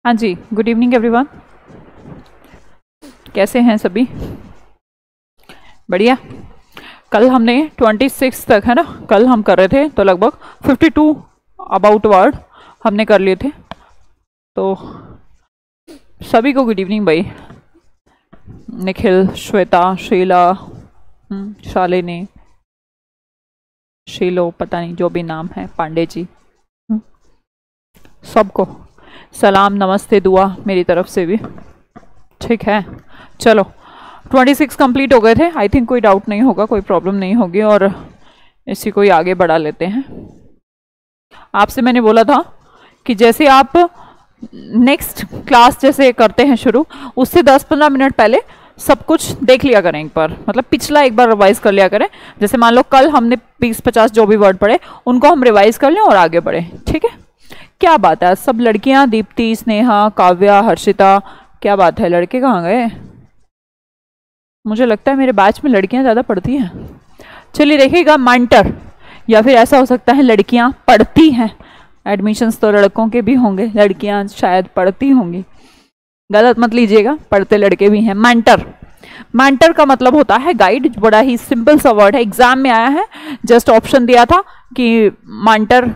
हाँ जी, good evening everyone. कैसे हैं सभी? बढ़िया। कल हमने 26 तक, है ना, कल हम कर रहे थे तो लगभग 52 अबाउट वर्ड हमने कर लिए थे। तो सभी को गुड इवनिंग भाई। निखिल, श्वेता, शीला, शालिनी, शीलो, पता नहीं जो भी नाम है, पांडे जी, सबको सलाम, नमस्ते, दुआ मेरी तरफ से भी। ठीक है, चलो 26 कंप्लीट हो गए थे। आई थिंक कोई डाउट नहीं होगा, कोई प्रॉब्लम नहीं होगी और इसी को ही आगे बढ़ा लेते हैं। आपसे मैंने बोला था कि जैसे आप नेक्स्ट क्लास जैसे करते हैं शुरू, उससे 10-15 मिनट पहले सब कुछ देख लिया करें एक बार, मतलब पिछला एक बार रिवाइज कर लिया करें। जैसे मान लो कल हमने 20-50 जो भी वर्ड पढ़े उनको हम रिवाइज कर लें और आगे बढ़े। ठीक है, क्या बात है, सब लड़कियां, दीप्ति, स्नेहा, काव्या, हर्षिता, क्या बात है, लड़के कहाँ गए? मुझे लगता है मेरे बैच में लड़कियां ज़्यादा पढ़ती हैं। चलिए देखिएगा, माइंटर, या फिर ऐसा हो सकता है लड़कियां पढ़ती हैं। एडमिशन्स तो लड़कों के भी होंगे, लड़कियां शायद पढ़ती होंगी, गलत मत लीजिएगा, पढ़ते लड़के भी हैं। माइंटर, माइंटर का मतलब होता है गाइड। बड़ा ही सिंपल सा वर्ड है, एग्जाम में आया है। जस्ट ऑप्शन दिया था कि माइंटर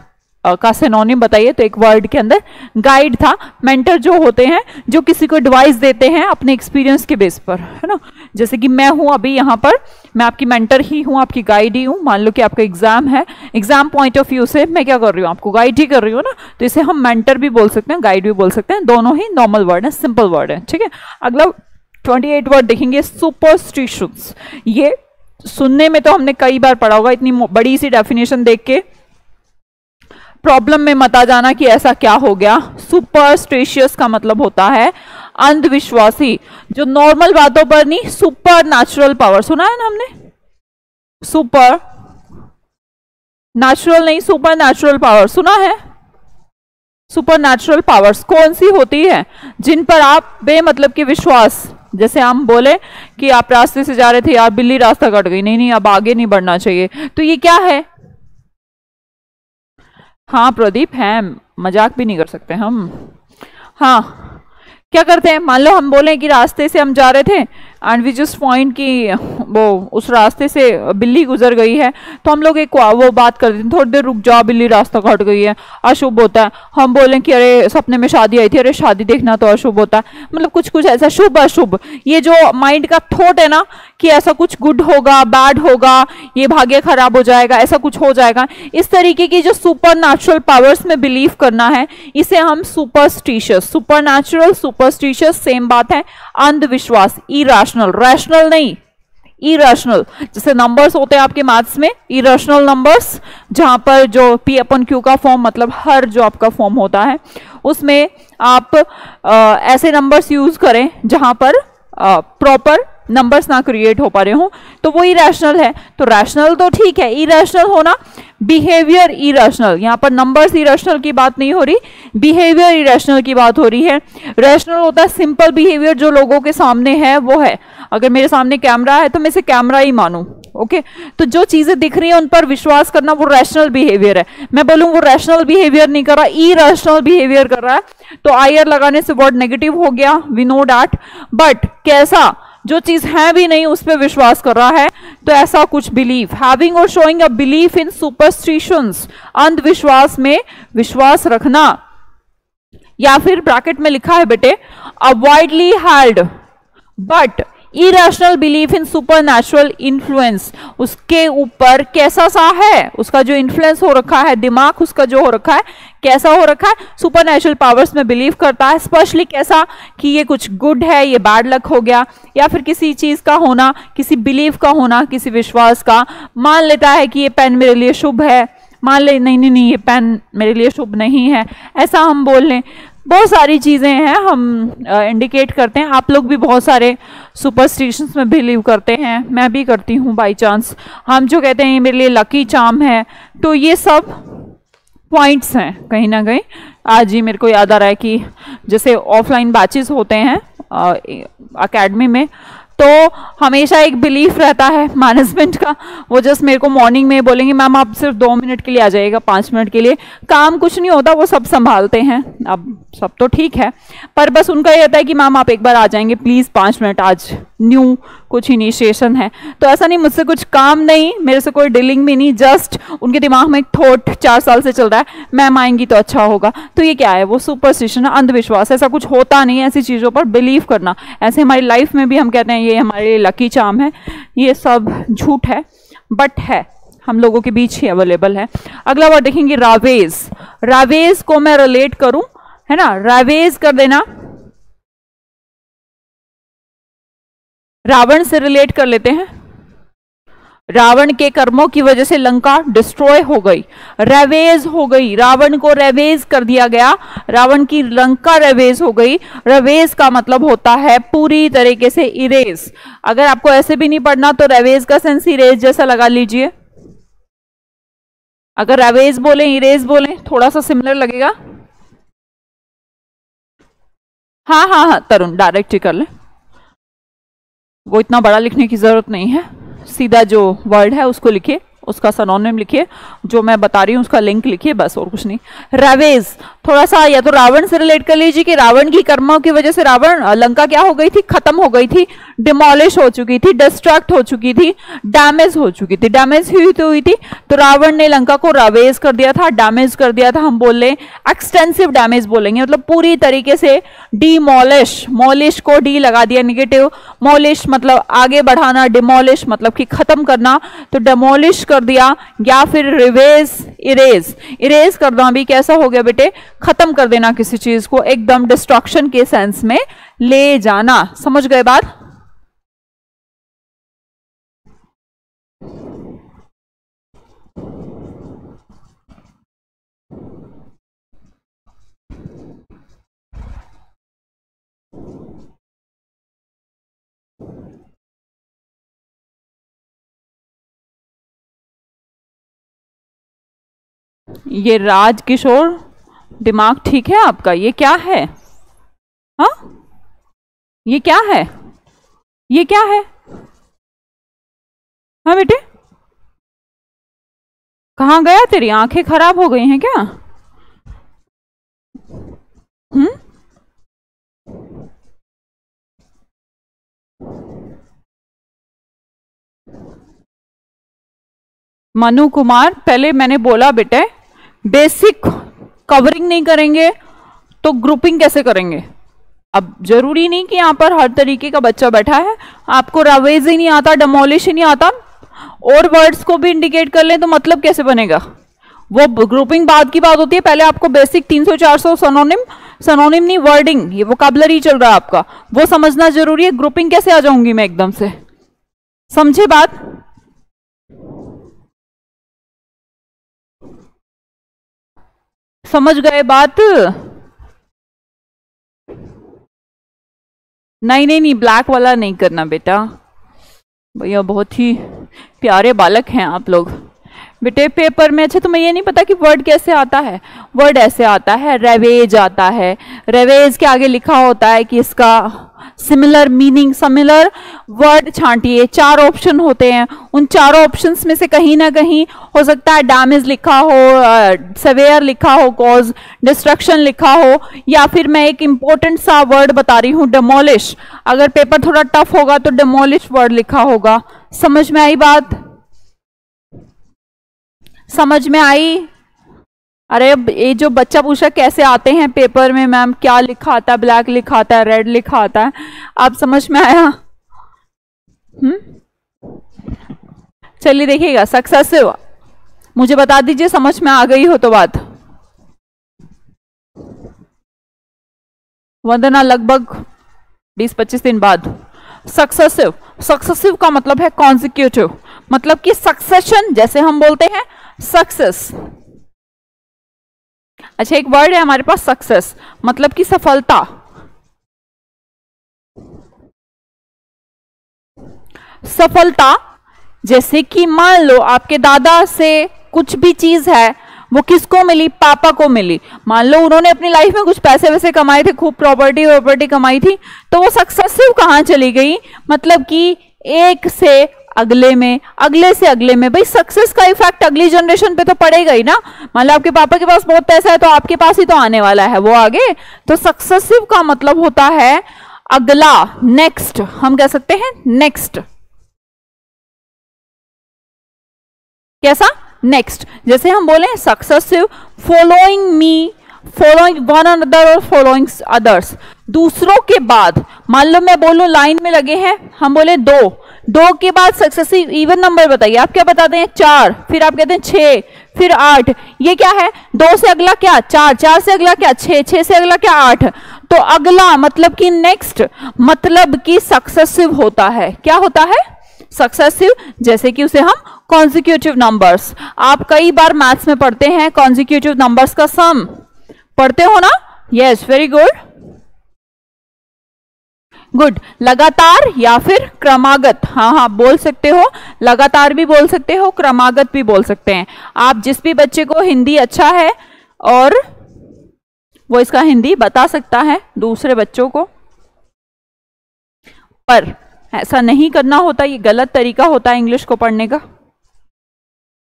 का सिनोनिम बताइए, तो एक वर्ड के अंदर गाइड था। मेंटर जो होते हैं, जो किसी को एडवाइस देते हैं अपने एक्सपीरियंस के बेस पर, है ना। जैसे कि मैं हूं अभी यहाँ पर, मैं आपकी मेंटर ही हूँ, आपकी गाइड ही हूँ। मान लो कि आपका एग्जाम है, एग्जाम पॉइंट ऑफ व्यू से मैं क्या कर रही हूँ, आपको गाइड ही कर रही हूँ ना, तो इसे हम मेंटर भी बोल सकते हैं, गाइड भी बोल सकते हैं। दोनों ही नॉर्मल वर्ड है, सिंपल वर्ड है। ठीक है, अगला 28 वर्ड देखेंगे, सुपरस्टिशंस। ये सुनने में तो हमने कई बार पढ़ा होगा, इतनी बड़ी सी डेफिनेशन देख के प्रॉब्लम में मत आ जाना कि ऐसा क्या हो गया। सुपरस्टिशियस का मतलब होता है अंधविश्वासी, जो नॉर्मल बातों पर नहीं, सुपर नेचुरल पावर। सुना है ना हमने, सुपर नेचुरल नहीं, सुपर नेचुरल पावर सुना है। सुपर नेचुरल पावर्स कौन सी होती है? जिन पर आप बेमतलब के विश्वास, जैसे हम बोले कि आप रास्ते से जा रहे थे, यार बिल्ली रास्ता कट गई, नहीं नहीं अब आगे नहीं बढ़ना चाहिए, तो ये क्या है? हाँ प्रदीप है, मजाक भी नहीं कर सकते हम। हाँ, क्या करते हैं, मान लो हम बोलें कि रास्ते से हम जा रहे थे एंड वी जस्ट पॉइंट कि वो उस रास्ते से बिल्ली गुजर गई है, तो हम लोग एक वो बात करते हैं, थोड़ी देर रुक जाओ, बिल्ली रास्ता काट गई है, अशुभ होता है। हम बोलें कि अरे सपने में शादी आई थी, अरे शादी देखना तो अशुभ होता है। मतलब कुछ कुछ ऐसा शुभ अशुभ, ये जो माइंड का थॉट है ना कि ऐसा कुछ गुड होगा, बैड होगा, ये भाग्य खराब हो जाएगा, ऐसा कुछ हो जाएगा, इस तरीके की जो सुपर नेचुरल पावर्स में बिलीव करना है, इसे हम superstitious, super natural, superstitious same बात है। अंधविश्वास, इरेशनल, रैशनल नहीं, इरेशनल। जैसे नंबर्स होते हैं आपके मैथ्स में, इरेशनल नंबर्स, जहां पर जो P/Q का फॉर्म, मतलब हर जो आपका फॉर्म होता है, उसमें आप ऐसे नंबर्स यूज करें जहां पर प्रॉपर नंबर्स ना क्रिएट हो पा रहे हो, तो वो इरेशनल है। तो रैशनल तो ठीक है, इरेशनल होना, बिहेवियर इरेशनल, यहाँ पर नंबर्स इरेशनल की बात नहीं हो रही, बिहेवियर इरेशनल की बात हो रही है। रैशनल होता है सिंपल बिहेवियर जो लोगों के सामने है वो है। अगर मेरे सामने कैमरा है तो मैं इसे कैमरा ही मानूं, ओके। तो जो चीजें दिख रही है उन पर विश्वास करना, वो रैशनल बिहेवियर है। मैं बोलूं वो रैशनल बिहेवियर नहीं कर रहा, इरेशनल बिहेवियर कर रहा है, तो आईआर लगाने से वर्ड नेगेटिव हो गया, वी नो डैट। बट कैसा, जो चीज है भी नहीं उस पर विश्वास कर रहा है, तो ऐसा कुछ बिलीव, हैविंग और showing a belief in superstitions, अंधविश्वास में विश्वास रखना। या फिर ब्रैकेट में लिखा है बेटे, a widely held but irrational belief in supernatural influence, उसके ऊपर कैसा सा है, उसका जो इन्फ्लुएंस हो रखा है, दिमाग उसका जो हो रखा है, कैसा हो रखा है, सुपरनैचुरल पावर्स में बिलीव करता है। स्पेशली कैसा कि ये कुछ गुड है, ये बैड लक हो गया, या फिर किसी चीज का होना, किसी बिलीव का होना, किसी विश्वास का। मान लेता है कि ये पेन मेरे लिए शुभ है, मान ले नहीं नहीं नहीं ये पेन मेरे लिए शुभ नहीं है, ऐसा हम बोल लें। बहुत सारी चीज़ें हैं हम इंडिकेट करते हैं। आप लोग भी बहुत सारे सुपरस्टिशंस में बिलीव करते हैं, मैं भी करती हूँ बाय चांस। हम जो कहते हैं ये मेरे लिए लकी चार्म है, तो ये सब पॉइंट्स हैं कहीं ना कहीं। आज ही मेरे को याद आ रहा है कि जैसे ऑफलाइन बैचेस होते हैं एकेडमी में, तो हमेशा एक बिलीफ रहता है मैनेजमेंट का, वो जस्ट मेरे को मॉर्निंग में बोलेंगे मैम आप सिर्फ 2 मिनट के लिए आ जाइएगा, 5 मिनट के लिए, काम कुछ नहीं होता, वो सब संभालते हैं। अब सब तो ठीक है, पर बस उनका ये होता है कि मैम आप एक बार आ जाएंगे प्लीज 5 मिनट, आज न्यू कुछ इनिशिएशन है। तो ऐसा नहीं, मुझसे कुछ काम नहीं, मेरे से कोई डीलिंग भी नहीं, जस्ट उनके दिमाग में एक थॉट 4 साल से चल रहा है, मैम आएंगी तो अच्छा होगा। तो ये क्या है, वो सुपरस्टिशन है, अंधविश्वास, ऐसा कुछ होता नहीं है, ऐसी चीजों पर बिलीव करना। ऐसे हमारी लाइफ में भी हम कहते हैं ये हमारे लिए लकी चार्म है, ये सब झूठ है, बट है, हम लोगों के बीच ही अवेलेबल है। अगला वर्ड देखेंगे रावेज। रावेज को मैं रिलेट करूं, है ना, रावेज कर देना, रावण से रिलेट कर लेते हैं। रावण के कर्मों की वजह से लंका डिस्ट्रॉय हो गई, रेवेज हो गई, रावण को रेवेज कर दिया गया, रावण की लंका रेवेज हो गई। रेवेज का मतलब होता है पूरी तरीके से इरेज। अगर आपको ऐसे भी नहीं पढ़ना तो रेवेज का सेंस इरेज जैसा लगा लीजिए। अगर रेवेज बोले इरेज बोले थोड़ा सा सिमिलर लगेगा। हाँ हाँ हाँ तरुण डायरेक्ट ही कर ले, वो इतना बड़ा लिखने की जरूरत नहीं है, सीधा जो वर्ड है उसको लिखिए, उसका सिनोनिम लिखिए, जो मैं बता रही हूँ उसका लिंक लिखिए, बस और कुछ नहीं। रेवेज थोड़ा सा या तो रावण से रिलेट कर लीजिए कि रावण की कर्मों की वजह से रावण लंका क्या हो गई थी, खत्म हो गई थी, डिमोलिश हो चुकी थी, डिस्ट्रक्ट हो चुकी थी, डैमेज हो चुकी थी, डैमेज हुई थी, तो रावण ने लंका को रेवेज कर दिया था, डैमेज कर दिया था। हम बोले एक्सटेंसिव डैमेज बोलेंगे, मतलब पूरी तरीके से डिमोलिश, मोलिश को डी लगा दिया निगेटिव, मोलिश मतलब आगे बढ़ाना, डिमोलिश मतलब कि खत्म करना, तो डिमोलिश कर दिया, या फिर रिवेज इरेज, इरेज करना भी कैसा हो गया बेटे, खत्म कर देना किसी चीज को, एकदम डिस्ट्रक्शन के सेंस में ले जाना। समझ गए बात? ये राज किशोर दिमाग ठीक है आपका? ये क्या है? हाँ ये क्या है? ये क्या है? हाँ बेटे कहाँ गया, तेरी आंखें खराब हो गई हैं क्या? मनु कुमार, पहले मैंने बोला बेटे बेसिक कवरिंग नहीं करेंगे तो ग्रुपिंग कैसे करेंगे? अब जरूरी नहीं कि यहाँ पर हर तरीके का बच्चा बैठा है, आपको रवेज ही नहीं आता, डेमोलिश ही नहीं आता, और वर्ड्स को भी इंडिकेट कर लें तो मतलब कैसे बनेगा? वो ग्रुपिंग बाद की बात होती है, पहले आपको बेसिक 300-400 सनोनिम नहीं वर्डिंग, ये वोकैबुलरी चल रहा है आपका, वो समझना जरूरी है। ग्रुपिंग कैसे आ जाऊंगी मैं एकदम से? समझे बात? समझ गए बात? नहीं नहीं नहीं, ब्लैक वाला नहीं करना बेटा, भैया बहुत ही प्यारे बालक हैं आप लोग। बेटे पेपर में, अच्छा तुम्हें ये नहीं पता कि वर्ड कैसे आता है? वर्ड ऐसे आता है, रेवेज आता है, रेवेज के आगे लिखा होता है कि इसका सिमिलर मीनिंग, सिमिलर वर्ड छांटिए, 4 ऑप्शन होते हैं, उन 4 ऑप्शंस में से कहीं ना कहीं हो सकता है डैमेज लिखा हो, सेवेयर लिखा हो, कॉज डिस्ट्रक्शन लिखा हो, या फिर मैं एक इंपॉर्टेंट सा वर्ड बता रही हूँ डेमोलिश, अगर पेपर थोड़ा टफ होगा तो डेमोलिश वर्ड लिखा होगा। समझ में आई बात? समझ में आई? अरे ये जो बच्चा पूछा कैसे आते हैं पेपर में मैम, क्या लिखा आता है, ब्लैक लिखा आता है, रेड लिखा आता है, आप समझ में आया? चलिए देखिएगा, सक्सेसिव मुझे बता दीजिए समझ में आ गई हो तो बात। वंदना लगभग 20-25 दिन बाद। सक्सेसिव, सक्सेसिव का मतलब है कॉन्जिक्यूटिव, मतलब कि सक्सेशन, जैसे हम बोलते हैं सक्सेस। अच्छा एक वर्ड है हमारे पास सक्सेस, मतलब कि सफलता। सफलता जैसे कि मान लो आपके दादा से कुछ भी चीज है, वो किसको मिली? पापा को मिली। मान लो उन्होंने अपनी लाइफ में कुछ पैसे वैसे कमाए थे, खूब प्रॉपर्टी कमाई थी, तो वो सक्सेसिव कहाँ चली गई? मतलब कि एक से अगले में, अगले से अगले में। भाई सक्सेस का इफेक्ट अगली जनरेशन पे तो पड़ेगा ही ना। मान लो आपके पापा के पास बहुत पैसा है तो आपके पास ही तो आने वाला है वो आगे। तो सक्सेसिव का मतलब होता है अगला, नेक्स्ट, हम कह सकते हैं नेक्स्ट। कैसा? नेक्स्ट। जैसे हम बोले successive, following me, following one another और फॉलोइंग अदर्स, दूसरों के बाद। मान लो मैं बोलूं लाइन में लगे हैं, हम बोले दो, दो के बाद सक्सेसिव इवन नंबर बताइए, आप क्या बताते हैं? 4, फिर आप कहते हैं 6, फिर 8। ये क्या है? 2 से अगला क्या? 4, 4 से अगला क्या? 6, 6 से अगला क्या? 8। तो अगला मतलब कि नेक्स्ट, मतलब कि सक्सेसिव होता है। क्या होता है? सक्सेसिव। जैसे कि उसे हम कॉन्जिक्यूटिव नंबर्स, आप कई बार मैथ्स में पढ़ते हैं कॉन्जिक्यूटिव नंबर्स का सम, पढ़ते हो ना? Yes, very good, good. लगातार या फिर क्रमागत, हाँ हाँ बोल सकते हो, लगातार भी बोल सकते हो, क्रमागत भी बोल सकते हैं। आप जिस भी बच्चे को हिंदी अच्छा है और वो इसका हिंदी बता सकता है दूसरे बच्चों को, पर ऐसा नहीं करना होता, ये गलत तरीका होता है इंग्लिश को पढ़ने का।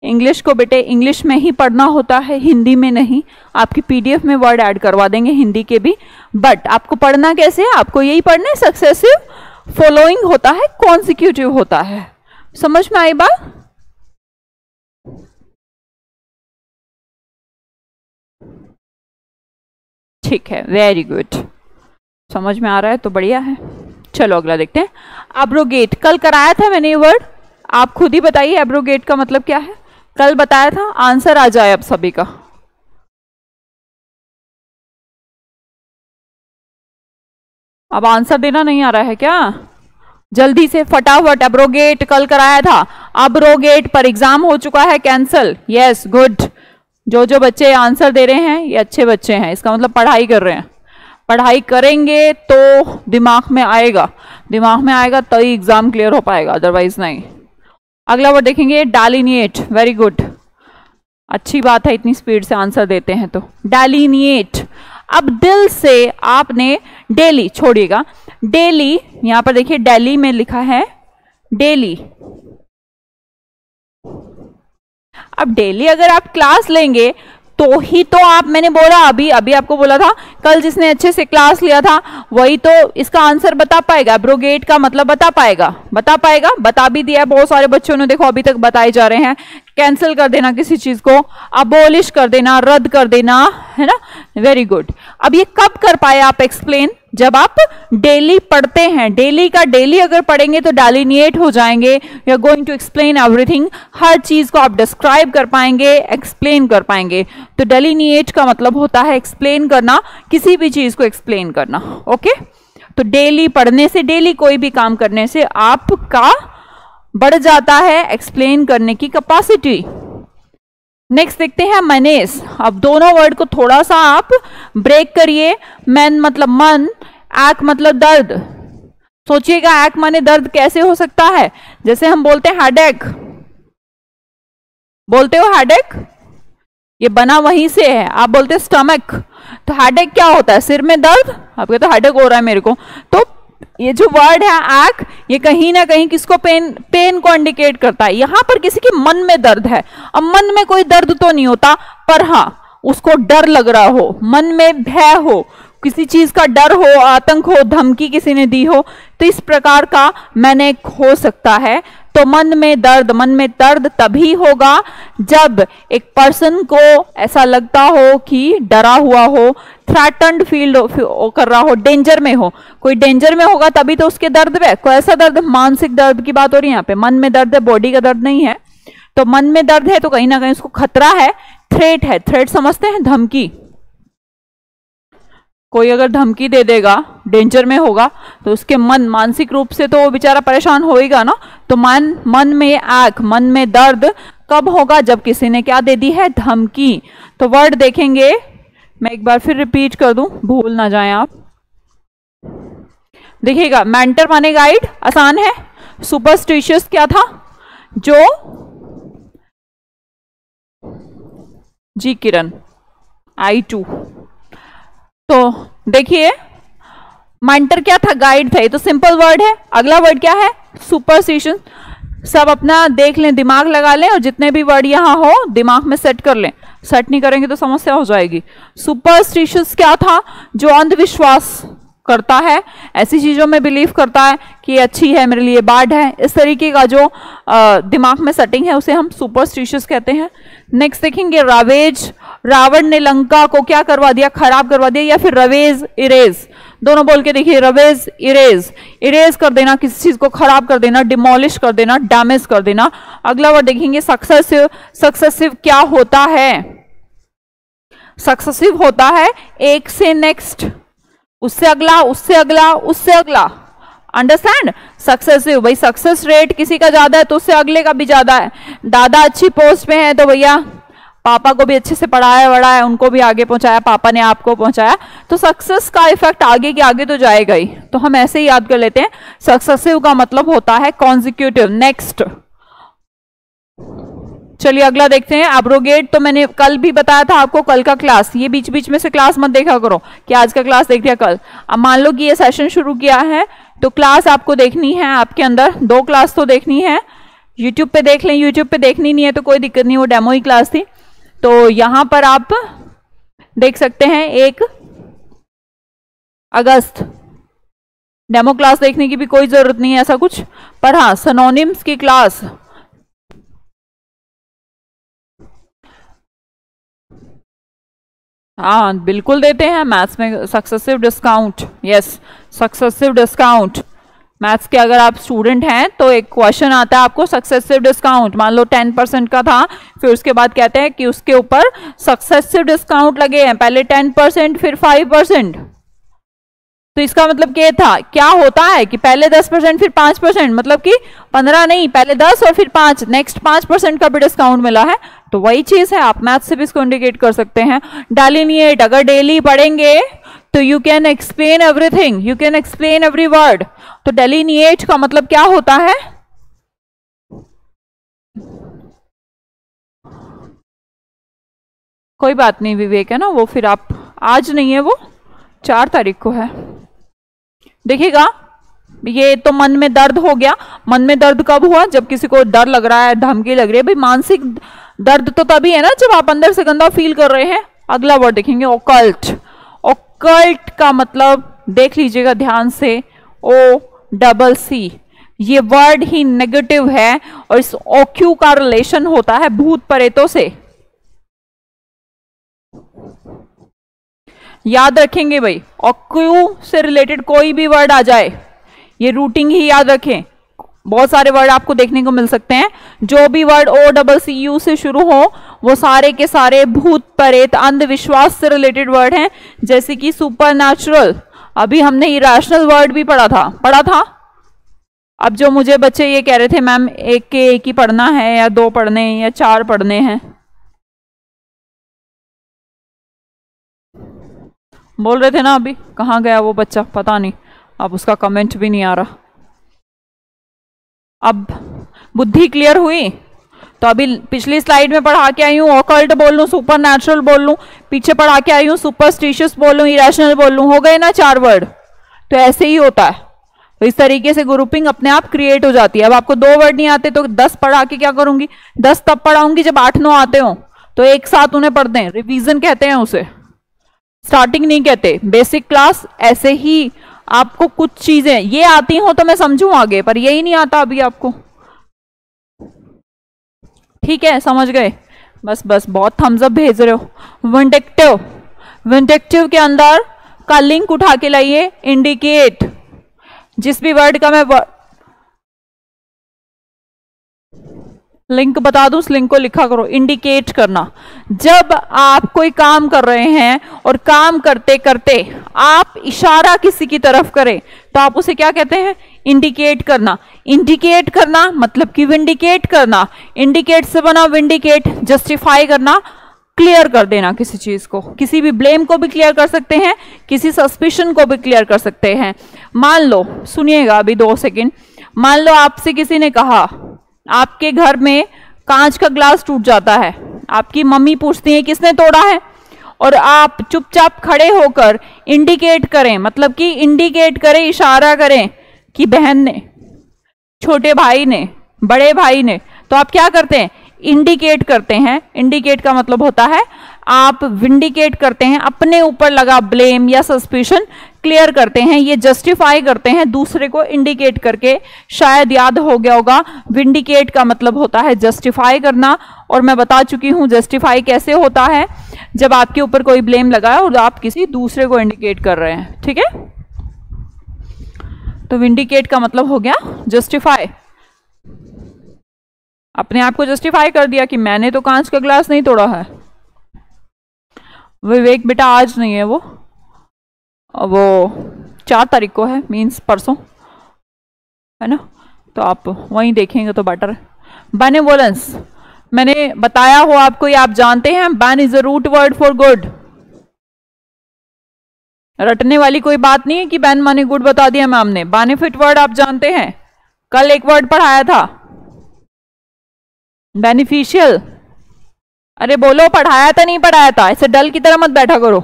इंग्लिश को बेटे इंग्लिश में ही पढ़ना होता है, हिंदी में नहीं। आपकी पीडीएफ में वर्ड ऐड करवा देंगे हिंदी के भी, बट आपको पढ़ना कैसे है? आपको यही पढ़ना है, सक्सेसिव, फॉलोइंग होता है, कॉन्सिक्यूटिव होता है। समझ में आई बात? ठीक है, वेरी गुड, समझ में आ रहा है तो बढ़िया है। चलो अगला देखते हैं। एब्रोगेट, कल कराया था मैंने ये वर्ड, आप खुद ही बताइए एब्रोगेट का मतलब क्या है? कल बताया था, आंसर आ जाए अब सभी का। अब आंसर देना नहीं आ रहा है क्या? जल्दी से फटाफट। एब्रोगेट कल कराया था, एब्रोगेट पर एग्जाम हो चुका है कैंसल। Yes, good. जो जो बच्चे आंसर दे रहे हैं ये अच्छे बच्चे हैं, इसका मतलब पढ़ाई कर रहे हैं। पढ़ाई करेंगे तो दिमाग में आएगा, दिमाग में आएगा तो ही एग्जाम क्लियर हो पाएगा, अदरवाइज नहीं। अगला वर्ड देखेंगे, डालिनिएट। वेरी गुड, अच्छी बात है, इतनी स्पीड से आंसर देते हैं तो। डालिनिएट, अब दिल से आपने डेली, छोड़िएगा डेली, यहां पर देखिए डेली में लिखा है डेली। अब डेली अगर आप क्लास लेंगे तो ही तो आप, मैंने बोला अभी अभी आपको बोला था, कल जिसने अच्छे से क्लास लिया था वही तो इसका आंसर बता पाएगा, एब्रोगेट का मतलब बता पाएगा, बता पाएगा, बता भी दिया है। बहुत सारे बच्चों ने देखो अभी तक बताए जा रहे हैं। कैंसिल कर देना किसी चीज को, अबोलिश कर देना, रद्द कर देना, है ना? Very good. अब ये कब कर पाए आप एक्सप्लेन? जब आप डेली पढ़ते हैं। डेली का डेली अगर पढ़ेंगे तो डालिनिएट हो जाएंगे। You are going to explain everything, हर चीज को आप डिस्क्राइब कर पाएंगे, एक्सप्लेन कर पाएंगे। तो डालिनिएट का मतलब होता है एक्सप्लेन करना, किसी भी चीज को एक्सप्लेन करना। ओके, तो डेली पढ़ने से, डेली कोई भी काम करने से आपका बढ़ जाता है एक्सप्लेन करने की कैपेसिटी। नेक्स्ट देखते हैं मैनेज। अब दोनों वर्ड को थोड़ा सा आप ब्रेक करिए। मैन मतलब मन, ऐक मतलब दर्द। सोचिएगा ऐक माने दर्द कैसे हो सकता है? जैसे हम बोलते हैं हेडेक, बोलते हो हेडेक, ये बना वहीं से है। आप बोलते हैं स्टमक, तो हेडेक क्या होता है? सिर में दर्द। आप कहते हो हेडेक हो रहा है मेरे को। तो ये जो वर्ड है ऐक, ये कहीं ना कहीं किसको, पेन को इंडिकेट करता है। यहां पर किसी के मन में दर्द है। अब मन में कोई दर्द तो नहीं होता, पर हाँ उसको डर लग रहा हो, मन में भय हो, किसी चीज का डर हो, आतंक हो, धमकी किसी ने दी हो, तो इस प्रकार का मैंने हो सकता है। तो मन में दर्द तभी होगा जब एक पर्सन को ऐसा लगता हो कि डरा हुआ हो, थ्रेटन्ड फील कर रहा हो, डेंजर में हो। कोई डेंजर में होगा तभी तो उसके दर्द में, कोई ऐसा दर्द, मानसिक दर्द की बात हो रही है यहाँ पे। मन में दर्द है, बॉडी का दर्द नहीं है। तो मन में दर्द है तो कहीं ना कहीं उसको खतरा है, थ्रेट है। थ्रेट समझते हैं? धमकी। कोई अगर धमकी दे देगा, डेंजर में होगा, तो उसके मन, मानसिक रूप से तो वो बेचारा परेशान होएगा ना। तो मन में ऐक, मन में दर्द कब होगा? जब किसी ने क्या दे दी है? धमकी। तो वर्ड देखेंगे, मैं एक बार फिर रिपीट कर दूं, भूल ना जाएं आप। देखिएगा, मेंटर माने गाइड, आसान है। सुपरस्टिशियस क्या था? जो जी किरण, I2। तो देखिए मेंटर क्या था? गाइड था। ये तो सिंपल वर्ड है। अगला वर्ड क्या है? सुपरस्टिशन। सब अपना देख लें, दिमाग लगा लें और जितने भी वर्ड यहाँ हो दिमाग में सेट कर लें। सेट नहीं करेंगे तो समस्या हो जाएगी। सुपरस्टिशियस क्या था? जो अंधविश्वास करता है, ऐसी चीजों में बिलीव करता है कि ये अच्छी है, मेरे लिए बैड है, इस तरीके का जो दिमाग में सेटिंग है उसे हम सुपरस्टिशियस कहते हैं। नेक्स्ट देखेंगे रावेज। रावण ने लंका को क्या करवा दिया? खराब करवा दिया। या फिर रवेज, इरेज, दोनों बोल के देखिए। रवेज, इरेज, इरेज कर देना, किसी चीज को खराब कर देना, डिमोलिश कर देना, डैमेज कर देना। अगला वर्ड देखेंगे सक्सेसिव। सक्सेसिव क्या होता है? सक्सेसिव होता है एक से नेक्स्ट, उससे अगला, उससे अगला, उससे अगला। अंडरस्टैंड? सक्सेसिव, भाई सक्सेस रेट किसी का ज्यादा है तो उससे अगले का भी ज्यादा है। दादा अच्छी पोस्ट पे है तो भैया पापा को भी अच्छे से पढ़ाया वढ़ाया, उनको भी आगे पहुंचाया, पापा ने आपको पहुंचाया, तो सक्सेस का इफेक्ट आगे के आगे तो जाएगा ही। तो हम ऐसे ही याद कर लेते हैं, सक्सेसिव का मतलब होता है कॉन्जिक्यूटिव। नेक्स्ट चलिए अगला देखते हैं। एब्रोगेट तो मैंने कल भी बताया था आपको, कल का क्लास, ये बीच बीच में से क्लास मत देखा करो कि आज का क्लास देख लिया कल। अब मान लो कि ये सेशन शुरू किया है तो क्लास आपको देखनी है, आपके अंदर 2 क्लास तो देखनी है। यूट्यूब पे देख लें, यूट्यूब पे देखनी नहीं है तो कोई दिक्कत नहीं, वो डेमो ही क्लास थी। तो यहां पर आप देख सकते हैं 1 अगस्त, डेमो क्लास देखने की भी कोई जरूरत नहीं है ऐसा कुछ, पर हाँ सिनोनिम्स की क्लास हाँ बिल्कुल देते हैं मैथ्स में successive discount. Yes, successive discount. Maths के अगर आप स्टूडेंट हैं तो एक क्वेश्चन आता है आपको सक्सेसिव डिस्काउंट, मान लो 10% का था, फिर उसके बाद कहते हैं कि उसके ऊपर सक्सेसिव डिस्काउंट लगे हैं, पहले 10% फिर 5%। तो इसका मतलब क्या होता है कि पहले 10% फिर 5%, मतलब कि 15 नहीं, पहले 10 और फिर 5, नेक्स्ट 5% का भी डिस्काउंट मिला है। तो वही चीज है, आप मैथ से भी इसको इंडिकेट कर सकते हैं। डेलिनिएट, अगर डेली पढ़ेंगे तो you can explain everything, you can explain every word. तो डेलिनिएट का मतलब क्या होता है? कोई बात नहीं विवेक, है ना वो, फिर आप आज नहीं है, वो 4 तारीख को है, देखिएगा। ये तो मन में दर्द हो गया। मन में दर्द कब हुआ? जब किसी को डर लग रहा है, धमकी लग रही है। भाई मानसिक दर्द तो तभी है ना जब आप अंदर से गंदा फील कर रहे हैं। अगला वर्ड देखेंगे ऑकल्ट। ऑकल्ट का मतलब देख लीजिएगा ध्यान से, OCC। ये वर्ड ही नेगेटिव है और इस OQ का रिलेशन होता है भूत प्रेतों से। याद रखेंगे भाई, OQ से रिलेटेड कोई भी वर्ड आ जाए, ये रूटिंग ही याद रखें। बहुत सारे वर्ड आपको देखने को मिल सकते हैं, जो भी वर्ड OCCU से शुरू हो वो सारे के सारे भूत प्रेत अंधविश्वास से रिलेटेड वर्ड हैं। जैसे कि सुपरनैचुरल, अभी हमने इरेशनल वर्ड भी पढ़ा था। अब जो मुझे बच्चे ये कह रहे थे मैम एक ही पढ़ना है या 2 पढ़ने हैं या 4 पढ़ने हैं, बोल रहे थे ना, अभी कहाँ गया वो बच्चा पता नहीं, अब उसका कमेंट भी नहीं आ रहा। अब बुद्धि क्लियर हुई? तो अभी पिछली स्लाइड में पढ़ा के आई हूँ ऑकल्ट बोल लूँ, सुपरनैचुरल बोल लूँ, पीछे पढ़ा के आई हूँ सुपरस्टिशियस बोल लूँ, इरेशनल बोल लूँ, हो गए ना 4 वर्ड। तो ऐसे ही होता है। तो इस तरीके से ग्रुपिंग अपने आप क्रिएट हो जाती है। अब आपको 2 वर्ड नहीं आते तो 10 पढ़ा के क्या करूंगी? 10 तब पढ़ाऊंगी जब 8-9 आते हो, तो एक साथ उन्हें पढ़ दें। रिवीजन कहते हैं उसे, स्टार्टिंग नहीं कहते। बेसिक क्लास ऐसे ही आपको कुछ चीजें ये आती हो तो मैं समझूं आगे, पर यही नहीं आता अभी आपको। ठीक है, समझ गए? बस बहुत थम्स अप भेज रहे हो। विंडिक्टिव, विंडिक्टिव के अंदर का लिंक उठा के लाइए। इंडिकेट, जिस भी वर्ड का मैं लिंक बता दूं उस लिंक को लिखा करो। इंडिकेट करना, जब आप कोई काम कर रहे हैं और काम करते करते आप इशारा किसी की तरफ करें तो आप उसे क्या कहते हैं? इंडिकेट करना। इंडिकेट करना मतलब कि विंडिकेट करना। इंडिकेट से बना विंडिकेट, जस्टिफाई करना, क्लियर कर देना किसी चीज को। किसी भी ब्लेम को भी क्लियर कर सकते हैं, किसी सस्पिशन को भी क्लियर कर सकते हैं। मान लो, सुनिएगा अभी 2 सेकंड, मान लो आपसे किसी ने कहा आपके घर में कांच का ग्लास टूट जाता है, आपकी मम्मी पूछती है किसने तोड़ा है, और आप चुपचाप खड़े होकर इंडिकेट करें, मतलब कि इंडिकेट करें, इशारा करें कि बहन ने, छोटे भाई ने, बड़े भाई ने, तो आप क्या करते हैं, इंडिकेट करते हैं। इंडिकेट का मतलब होता है आप विंडिकेट करते हैं, अपने ऊपर लगा ब्लेम या सस्पिशन क्लियर करते हैं, ये जस्टिफाई करते हैं दूसरे को इंडिकेट करके। शायद याद हो गया होगा, विंडिकेट का मतलब होता है जस्टिफाई करना, और मैं बता चुकी हूं जस्टिफाई कैसे होता है, जब आपके ऊपर कोई ब्लेम लगा है और आप किसी दूसरे को इंडिकेट कर रहे हैं, ठीक है। तो विंडिकेट का मतलब हो गया जस्टिफाई, अपने आप को जस्टिफाई कर दिया कि मैंने तो कांच का ग्लास नहीं तोड़ा है। विवेक बेटा आज नहीं है, वो 4 तारीख को है, मीन्स परसों है ना, तो आप वहीं देखेंगे तो बेटर है। बेनेवोलेंस मैंने बताया हो आपको, ये आप जानते हैं, bene is a root word for good. रटने वाली कोई बात नहीं है कि बैन माने गुड, बता दिया मैम ने। बेनिफिट वर्ड आप जानते हैं, कल एक वर्ड पढ़ाया था, बेनिफिशियल। अरे बोलो, पढ़ाया था नहीं पढ़ाया था, ऐसे डल की तरह मत बैठा करो।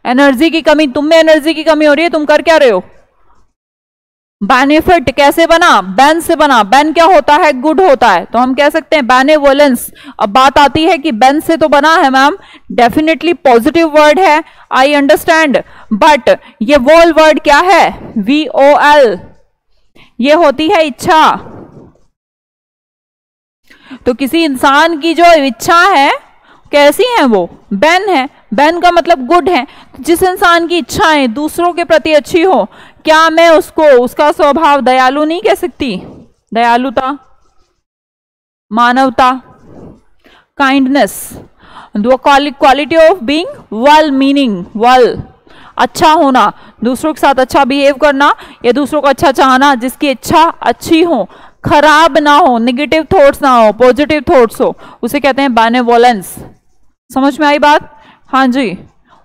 एनर्जी की कमी, तुम में एनर्जी की कमी हो रही है, तुम कर क्या रहे हो। बेनिफिट कैसे बना, बैन से बना। बैन क्या होता है, गुड होता है, तो हम कह सकते हैं बेनेवोलेंस। अब बात आती है कि बैन से तो बना है मैम, डेफिनेटली पॉजिटिव वर्ड है, आई अंडरस्टैंड, बट ये वोल वर्ड क्या है, VOL, ये होती है इच्छा। तो किसी इंसान की जो इच्छा है कैसी है, वो बैन है। बैन का मतलब गुड है। जिस इंसान की इच्छाएं दूसरों के प्रति अच्छी हो, क्या मैं उसको, उसका स्वभाव दयालु नहीं कह सकती। दयालुता, मानवता, kindness, quality of being well meaning, well अच्छा होना, दूसरों के साथ अच्छा बिहेव करना या दूसरों को अच्छा चाहना, जिसकी इच्छा अच्छी हो, खराब ना हो, नेगेटिव थॉट्स ना हो, पॉजिटिव थॉट्स हो, उसे कहते हैं बेनेवोलेंस। समझ में आई बात। हाँ जी,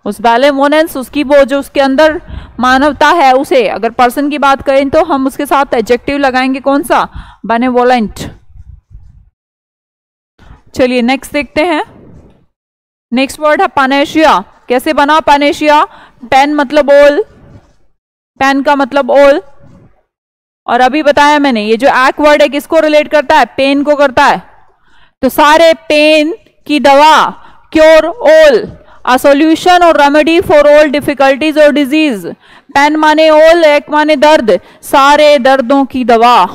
उस बेनेवोलेंस, उसकी वो जो उसके अंदर मानवता है, उसे अगर पर्सन की बात करें तो हम उसके साथ एडजेक्टिव लगाएंगे, कौन सा, बेनेवोलेंट। चलिए नेक्स्ट देखते हैं। नेक्स्ट वर्ड है पानेशिया। कैसे बना पानेशिया, पेन मतलब ओल, पेन का मतलब ओल, और अभी बताया मैंने ये जो एक्ट वर्ड है किसको रिलेट करता है, पेन को करता है। तो सारे पेन की दवा, क्योर ओल, अ सॉल्यूशन और रेमेडी फॉर ऑल डिफिकल्टीज और डिजीज। पेन माने ओल, एक माने दर्द, सारे दर्दों की दवा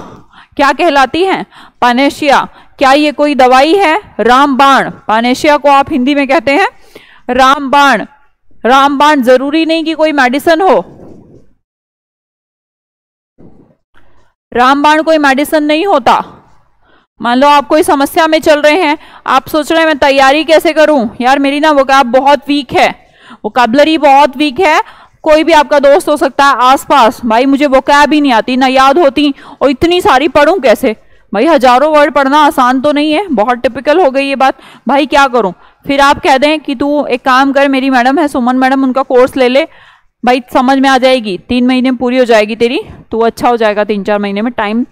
क्या कहलाती है, पानेशिया। क्या ये कोई दवाई है, रामबाण। पानेशिया को आप हिंदी में कहते हैं रामबाण। रामबाण जरूरी नहीं कि कोई मेडिसिन हो, रामबाण कोई मेडिसिन नहीं होता। मान लो आप कोई समस्या में चल रहे हैं, आप सोच रहे हैं मैं तैयारी कैसे करूं, यार मेरी ना वोकैब बहुत वीक है, वोकैबुलरी बहुत वीक है। कोई भी आपका दोस्त हो सकता है आसपास, भाई मुझे वोकैब ही नहीं आती, ना याद होती, और इतनी सारी पढ़ूं कैसे। भाई हजारों वर्ड पढ़ना आसान तो नहीं है, बहुत टिपिकल हो गई ये बात। भाई क्या करूं, फिर आप कह दें कि तू एक काम कर, मेरी मैडम है सुमन मैडम, उनका कोर्स ले ले, भाई समझ में आ जाएगी, 3 महीने में पूरी हो जाएगी तेरी, तू अच्छा हो जाएगा। 3-4 महीने में टाइम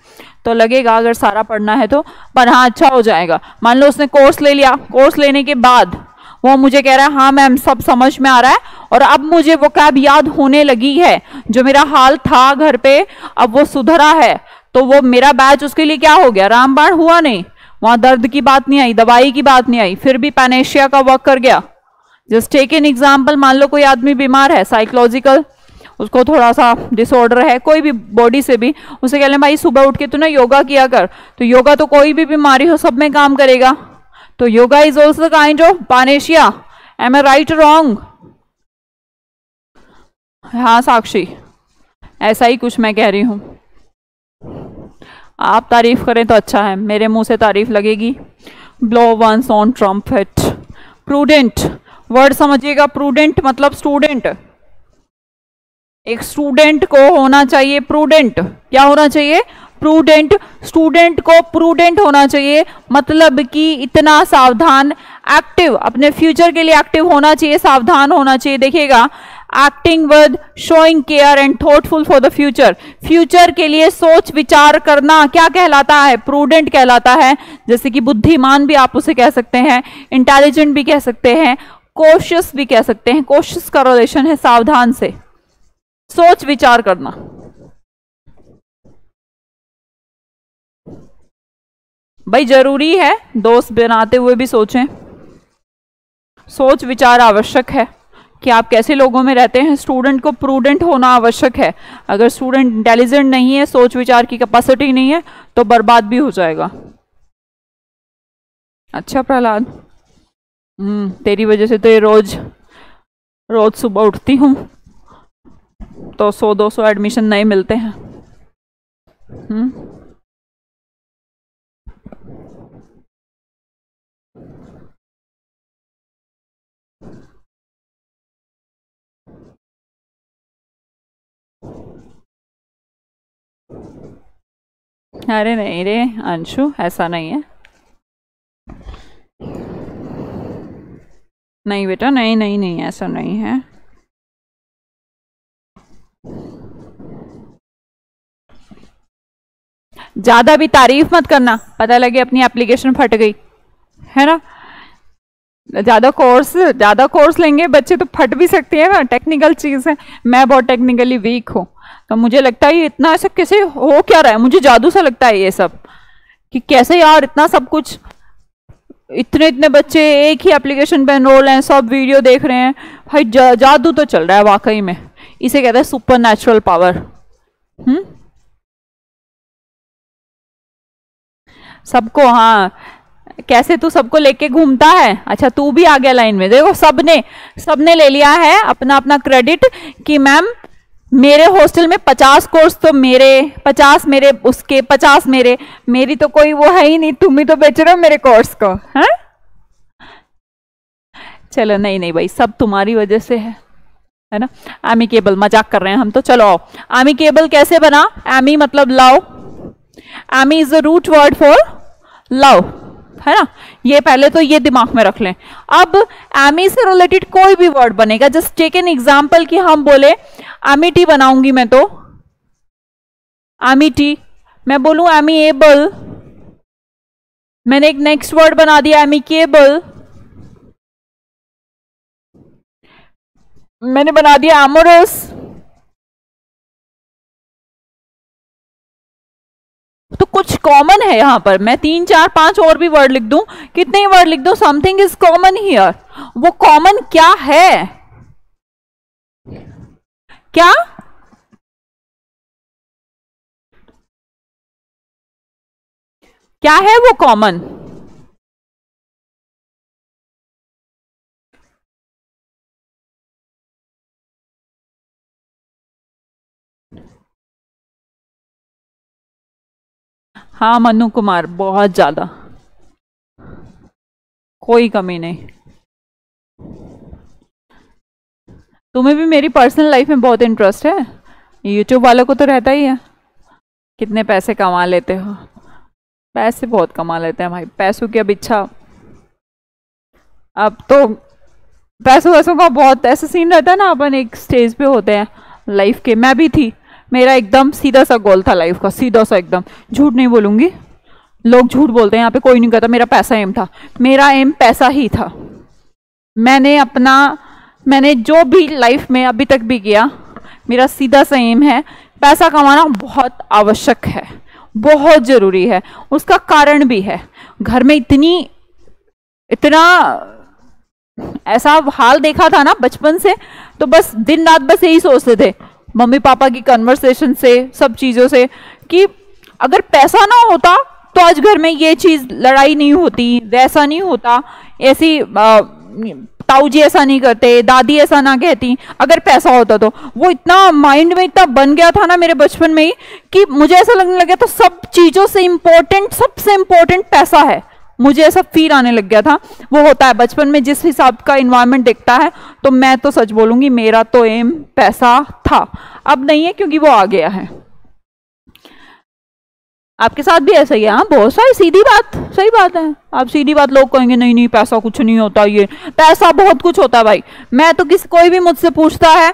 तो लगेगा अगर सारा पढ़ना है तो, पर हाँ अच्छा हो जाएगा। मान लो उसने कोर्स ले लिया, कोर्स लेने के बाद वो मुझे कह रहा है हाँ मैम सब समझ में आ रहा है, और अब मुझे वो कैब याद होने लगी है, जो मेरा हाल था घर पे अब वो सुधरा है, तो वो मेरा बैच उसके लिए क्या हो गया, रामबाण हुआ नहीं। वहां दर्द की बात नहीं आई, दवाई की बात नहीं आई, फिर भी पैनेशिया का वर्क कर गया। जस्ट टेक एन एग्जाम्पल, मान लो कोई आदमी बीमार है, साइकोलॉजिकल उसको थोड़ा सा डिसऑर्डर है, कोई भी बॉडी से भी, उसे कह लें भाई सुबह उठ के तू ना योगा किया कर, तो योगा तो कोई भी बीमारी हो सब में काम करेगा। तो yoga is also kind of panacea. Am I right wrong? हाँ साक्षी, ऐसा ही कुछ मैं कह रही हूं। आप तारीफ करें तो अच्छा है, मेरे मुंह से तारीफ लगेगी। Blow one's on trumpet. Prudent word समझिएगा, प्रूडेंट मतलब स्टूडेंट। एक स्टूडेंट को होना चाहिए प्रूडेंट। क्या होना चाहिए? प्रूडेंट। स्टूडेंट को प्रूडेंट होना चाहिए, मतलब कि इतना सावधान, एक्टिव, अपने फ्यूचर के लिए एक्टिव होना चाहिए, सावधान होना चाहिए। देखिएगा, acting with showing care and thoughtful for the future. Future के लिए सोच विचार करना क्या कहलाता है? प्रूडेंट कहलाता है। जैसे कि बुद्धिमान भी आप उसे कह सकते हैं, इंटेलिजेंट भी कह सकते हैं, कॉशियस भी कह सकते हैं। कॉशियस का रिलेशन है सावधान से, सोच विचार करना। भाई जरूरी है दोस्त बनाते हुए भी सोचें, सोच विचार आवश्यक है कि आप कैसे लोगों में रहते हैं। स्टूडेंट को प्रूडेंट होना आवश्यक है। अगर स्टूडेंट इंटेलिजेंट नहीं है, सोच विचार की कैपेसिटी नहीं है, तो बर्बाद भी हो जाएगा। अच्छा प्रहलाद, तेरी वजह से तो ये रोज रोज सुबह उठती हूँ तो 100-200 एडमिशन नए मिलते हैं। अरे नहीं रे अंशु, ऐसा नहीं है। नहीं बेटा, नहीं नहीं नहीं, ऐसा नहीं है। ज्यादा भी तारीफ मत करना, पता लगे अपनी एप्लीकेशन फट गई, है ना। ज्यादा कोर्स लेंगे बच्चे तो फट भी सकती है ना, टेक्निकल चीज है। मैं बहुत टेक्निकली वीक हूँ, तो मुझे लगता है ये इतना ऐसा कैसे हो क्या रहा है, मुझे जादू सा लगता है ये सब, कि कैसे यार इतना सब कुछ, इतने इतने बच्चे एक ही एप्लीकेशन पे एनरोल हैं, सब वीडियो देख रहे हैं। भाई जादू तो चल रहा है वाकई में, इसे कहते हैं सुपर नेचुरल पावर। सबको, हाँ, कैसे तू सबको लेके घूमता है। अच्छा तू भी आ गया लाइन में। देखो सबने ले लिया है अपना अपना क्रेडिट कि मैम मेरे हॉस्टल में 50 कोर्स तो मेरे, 50 मेरे, उसके 50 मेरे, मेरी तो कोई वो है ही नहीं, तुम ही तो बेच रहे हो मेरे कोर्स को, हैं? चलो नहीं नहीं भाई, सब तुम्हारी वजह से है ना। एमिकेबल, मजाक कर रहे हैं हम तो। चलो आओ, एमिकेबल कैसे बना। एमी मतलब लव, ami is the root word for love, है ना। ये पहले तो ये दिमाग में रख लें। अब एमी से रिलेटेड कोई भी वर्ड बनेगा, जस्ट टेक एन एग्जांपल कि हम बोले एमिटी बनाऊंगी मैं, तो एमिटी, मैं बोलूं एमीएबल, मैंने एक नेक्स्ट वर्ड बना दिया एमिकेबल, मैंने बना दिया एमोरस, तो कुछ कॉमन है यहां पर। मैं 3 4 5 और भी वर्ड लिख दूं, कितने ही वर्ड लिख दूं, समथिंग इज कॉमन हियर। वो कॉमन क्या है, क्या क्या है वो कॉमन। हाँ मनु कुमार, बहुत ज्यादा, कोई कमी नहीं। तुम्हें भी मेरी पर्सनल लाइफ में बहुत इंटरेस्ट है, यूट्यूब वालों को तो रहता ही है। कितने पैसे कमा लेते हो। पैसे बहुत कमा लेते हैं भाई, पैसों की अब इच्छा, अब तो पैसों वैसों का बहुत ऐसा सीन रहता है ना, अपन एक स्टेज पे होते हैं लाइफ के। मैं भी थी, मेरा एकदम सीधा सा गोल था लाइफ का, सीधा सा एकदम, झूठ नहीं बोलूंगी, लोग झूठ बोलते हैं यहाँ पे, कोई नहीं कहता। मेरा पैसा एम था, मेरा एम पैसा ही था। मैंने जो भी लाइफ में अभी तक भी किया, मेरा सीधा सा एम है, पैसा कमाना बहुत आवश्यक है, बहुत जरूरी है। उसका कारण भी है, घर में इतना ऐसा हाल देखा था ना बचपन से, तो बस दिन रात बस यही सोचते थे, मम्मी पापा की कन्वर्सेशन से, सब चीजों से, कि अगर पैसा ना होता तो आज घर में ये चीज लड़ाई नहीं होती, वैसा नहीं होता, ऐसी ताऊ जी ऐसा नहीं करते, दादी ऐसा ना कहती, अगर पैसा होता तो। वो इतना माइंड में इतना बन गया था ना मेरे बचपन में ही, कि मुझे ऐसा लगने लगा था सब चीजों से इंपॉर्टेंट, सबसे इंपॉर्टेंट पैसा है। मुझे ऐसा फील आने लग गया था। वो होता है बचपन में जिस हिसाब का इन्वायरमेंट दिखता है, तो मैं तो सच बोलूंगी मेरा तो एम पैसा था। अब नहीं है क्योंकि वो आ गया है। आपके साथ भी ऐसा ही है। हाँ बहुत सारी सीधी बात, सही बात है। आप सीधी बात, लोग कहेंगे नहीं नहीं पैसा कुछ नहीं होता, ये पैसा बहुत कुछ होता है भाई। मैं तो कोई भी मुझसे पूछता है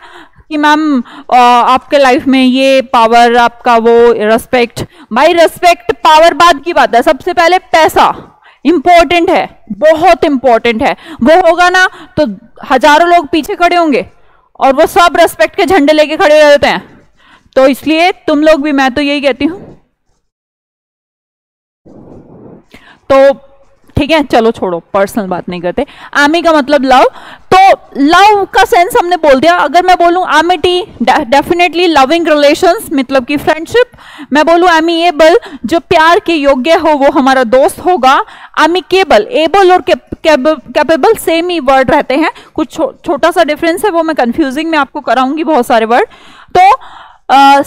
कि मैम आपके लाइफ में ये पावर, आपका वो रेस्पेक्ट, भाई रेस्पेक्ट पावर बाद की बात है, सबसे पहले पैसा इंपॉर्टेंट है, बहुत इंपॉर्टेंट है। वो होगा ना तो हजारों लोग पीछे खड़े होंगे और वो सब रेस्पेक्ट के झंडे लेके खड़े रहते हैं। तो इसलिए तुम लोग भी, मैं तो यही कहती हूं, तो ठीक है, चलो छोड़ो, पर्सनल बात नहीं करते। आमी का मतलब लव, तो लव का सेंस हमने बोल दिया। अगर मैं बोलूं आमिटी, डेफिनेटली लविंग रिलेशंस, मतलब कि फ्रेंडशिप। मैं बोलूं एमिएबल, जो प्यार के योग्य हो वो हमारा दोस्त होगा। अमिकेबल, एबल और कैपेबल सेम ही वर्ड रहते हैं, कुछ छोटा सा डिफरेंस है, वो मैं कंफ्यूजिंग में आपको कराऊंगी बहुत सारे वर्ड। तो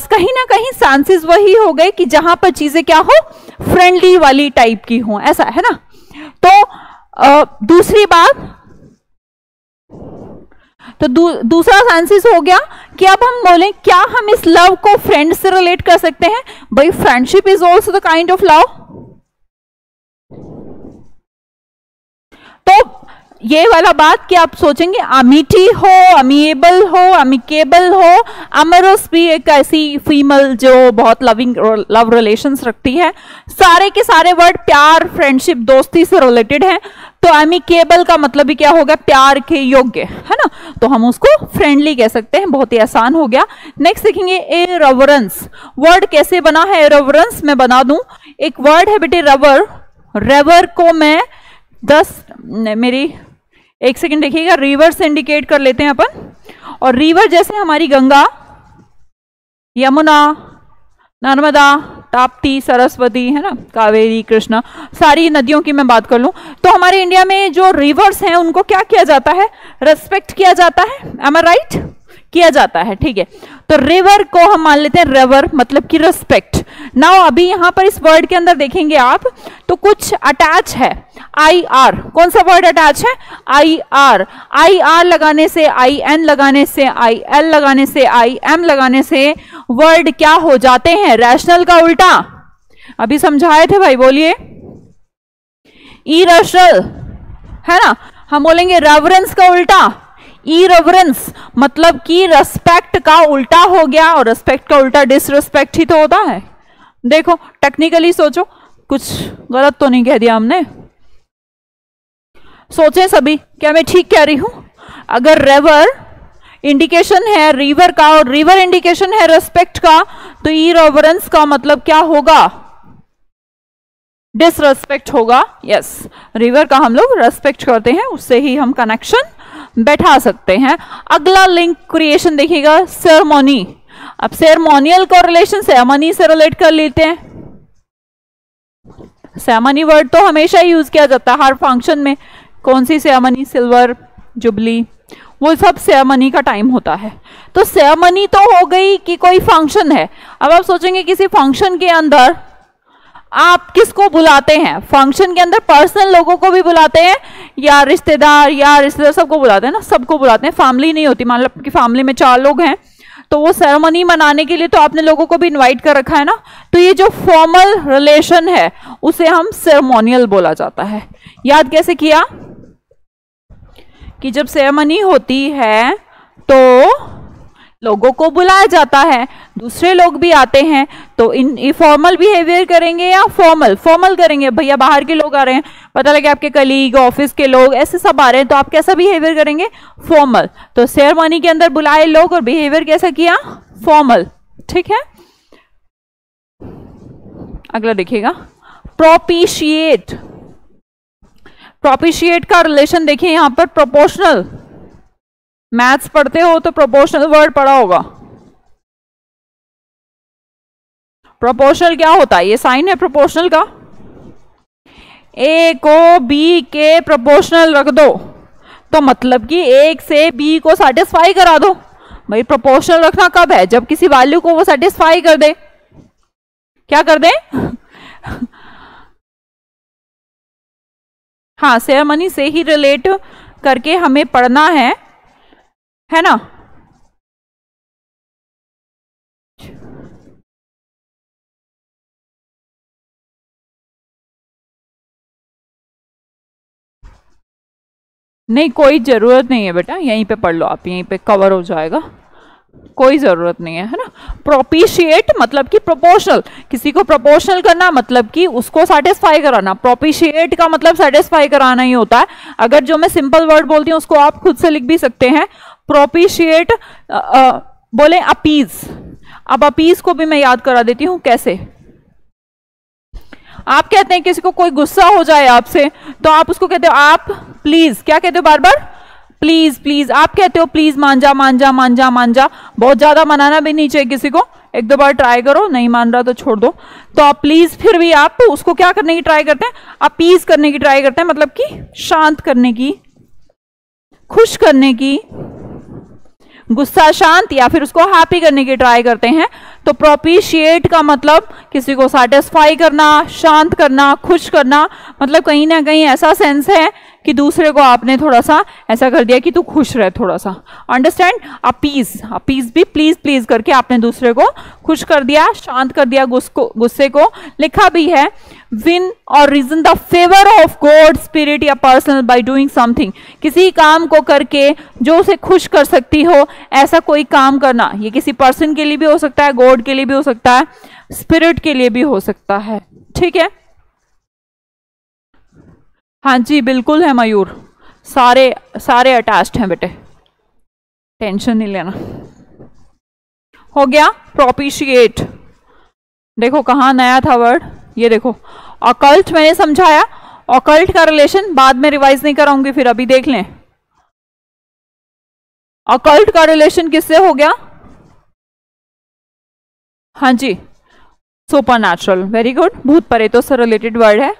कहीं ना कहीं चांसेस वही हो गए कि जहां पर चीजें क्या हो, फ्रेंडली वाली टाइप की हो, ऐसा है ना। तो दूसरी बात, तो दूसरा चांसेस हो गया कि अब हम बोलें क्या हम इस लव को फ्रेंड से रिलेट कर सकते हैं। भाई friendship is also the kind of love. तो ये वाला बात कि आप सोचेंगे अमिटी हो, अमिएबल हो, अमिकेबल हो। अमरस भी एक ऐसी फीमेल जो बहुत लव रिलेशंस रखती है। सारे के सारे वर्ड प्यार, फ्रेंडशिप, दोस्ती से रिलेटेड हैं। तो अमिकेबल का मतलब भी क्या होगा, प्यार के योग्य, है ना। तो हम उसको फ्रेंडली कह सकते हैं, बहुत ही आसान हो गया। नेक्स्ट देखेंगे इररिवरेंस। वर्ड कैसे बना है इररिवरेंस, मैं बना दूं। एक वर्ड है बेटे रवर, रेवर को मैं 10 मेरी एक सेकंड देखिएगा, रिवर से इंडिकेट कर लेते हैं अपन। और रिवर जैसे हमारी गंगा, यमुना, नर्मदा, ताप्ती, सरस्वती, है ना, कावेरी, कृष्णा, सारी नदियों की मैं बात कर लूं तो हमारे इंडिया में जो रिवर्स हैं उनको क्या किया जाता है, रेस्पेक्ट किया जाता है। एम आई राइट, किया जाता है, ठीक है। तो रिवर को हम मान लेते हैं रेवर, मतलब कि रेस्पेक्ट। नाउ अभी यहां पर इस वर्ड के अंदर देखेंगे आप तो कुछ अटैच है, आई आर। कौन सा वर्ड अटैच है, आई आर। आई आर लगाने से, आई एन लगाने से, आई एल लगाने से, आई एम लगाने से वर्ड क्या हो जाते हैं, रैशनल का उल्टा। अभी समझाए थे भाई, बोलिए। इरेशनल, है ना। हम बोलेंगे रेवरेंस का उल्टा, इरेवरेंस, मतलब कि रेस्पेक्ट का उल्टा हो गया। और रेस्पेक्ट का उल्टा डिसरेस्पेक्ट ही तो होता है। देखो टेक्निकली सोचो, कुछ गलत तो नहीं कह दिया हमने। सोचे सभी, क्या मैं ठीक कह रही हूं। अगर रेवर इंडिकेशन है रिवर का और रिवर इंडिकेशन है रेस्पेक्ट का, तो इरेवरेंस का मतलब क्या होगा, डिसरेस्पेक्ट होगा। यस, रिवर का हम लोग रेस्पेक्ट करते हैं, उससे ही हम कनेक्शन बैठा सकते हैं। अगला लिंक क्रिएशन देखिएगा, सेरेमनी। अब सेरेमोनियल को रिलेशन सेरेमनी से रिलेट कर लेते हैं। सेरेमनी वर्ड तो हमेशा यूज किया जाता है हर फंक्शन में। कौन सी सेरेमनी, सिल्वर जुबली, वो सब सेरेमनी का टाइम होता है। तो सेरेमनी तो हो गई कि कोई फंक्शन है। अब आप सोचेंगे किसी फंक्शन के अंदर आप किसको बुलाते हैं, फंक्शन के अंदर पर्सनल लोगों को भी बुलाते हैं या रिश्तेदार सबको बुलाते हैं ना, सबको बुलाते हैं। फैमिली नहीं होती, मान लो कि फैमिली में 4 लोग हैं तो वो सेरेमनी मनाने के लिए तो आपने लोगों को भी इनवाइट कर रखा है ना। तो ये जो फॉर्मल रिलेशन है उसे हम सेरेमोनियल बोला जाता है। याद कैसे किया कि जब सेरेमनी होती है तो लोगों को बुलाया जाता है, दूसरे लोग भी आते हैं, तो इन फॉर्मल बिहेवियर करेंगे या फॉर्मल करेंगे। भैया बाहर के लोग आ रहे हैं, पता लगे आपके कलीग, ऑफिस के लोग, ऐसे सब आ रहे हैं, तो आप कैसा बिहेवियर करेंगे, फॉर्मल। तो सेरेमनी के अंदर बुलाए लोग और बिहेवियर कैसा किया, फॉर्मल। ठीक है, अगला देखिएगा, प्रोपिशिएट। प्रोपिशिएट का रिलेशन देखिए यहां पर, प्रोपोर्शनल। मैथ्स पढ़ते हो तो प्रोपोर्शनल वर्ड पढ़ा होगा। प्रोपोर्शनल क्या होता है, ये साइन है प्रोपोर्शनल का। ए को बी के प्रोपोर्शनल रख दो तो मतलब कि एक से बी को सेटिस्फाई करा दो। भाई प्रोपोर्शनल रखना कब है, जब किसी वैल्यू को वो सेटिस्फाई कर दे। क्या कर दे हाँ, सेरेमनी से ही रिलेट करके हमें पढ़ना है ना। नहीं, कोई जरूरत नहीं है बेटा, यहीं पे पढ़ लो आप, यहीं पे कवर हो जाएगा, कोई जरूरत नहीं है ना। प्रोपिशिएट मतलब कि प्रोपोर्शनल, किसी को प्रोपोर्शनल करना मतलब कि उसको सेटिस्फाई कराना। प्रोपिशिएट का मतलब सेटिस्फाई कराना ही होता है। अगर जो मैं सिंपल वर्ड बोलती हूँ उसको आप खुद से लिख भी सकते हैं। प्रोपिशिएट बोले अपीज। अब अपीज को भी मैं याद करा देती हूँ कैसे। आप कहते हैं किसी को कोई गुस्सा हो जाए आपसे तो आप उसको कहते हो आप प्लीज, क्या कहते हो बार बार, प्लीज प्लीज। आप कहते हो प्लीज मान जा मान जा मान जा मान जा, बहुत ज्यादा मनाना भी नहीं चाहिए किसी को, एक दो बार ट्राई करो, नहीं मान रहा तो छोड़ दो। तो आप प्लीज, फिर भी आप उसको क्या करने की ट्राई करते हैं, आप पीस करने की ट्राई करते हैं, मतलब कि शांत करने की, खुश करने की, गुस्सा शांत या फिर उसको हैप्पी करने की ट्राई करते हैं। तो प्रोपिशिएट का मतलब किसी को सेटिस्फाई करना, शांत करना, खुश करना, मतलब कहीं ना कहीं ऐसा सेंस है कि दूसरे को आपने थोड़ा सा ऐसा कर दिया कि तू खुश रहे थोड़ा सा, अंडरस्टैंड। अपीज भी प्लीज प्लीज करके आपने दूसरे को खुश कर दिया, शांत कर दिया गुस्से को। लिखा भी है विन और reason the favour of God spirit या पर्सनल बाय डूइंग समथिंग, किसी काम को करके जो उसे खुश कर सकती हो ऐसा कोई काम करना। ये किसी पर्सन के लिए भी हो सकता है, गॉड के लिए भी हो सकता है, स्पिरिट के लिए भी हो सकता है, ठीक है। हाँ जी बिल्कुल है मयूर, सारे सारे अटैच्ड हैं बेटे, टेंशन नहीं लेना। हो गया प्रोपिशिएट। देखो कहाँ नया था वर्ड, ये देखो ऑकल्ट मैंने समझाया, ऑकल्ट का रिलेशन बाद में रिवाइज नहीं कराऊंगी, फिर अभी देख लें। ऑकल्ट का रिलेशन किससे हो गया, हाँ जी सुपरनैचुरल, वेरी गुड, भूत प्रेतों से रिलेटेड वर्ड है।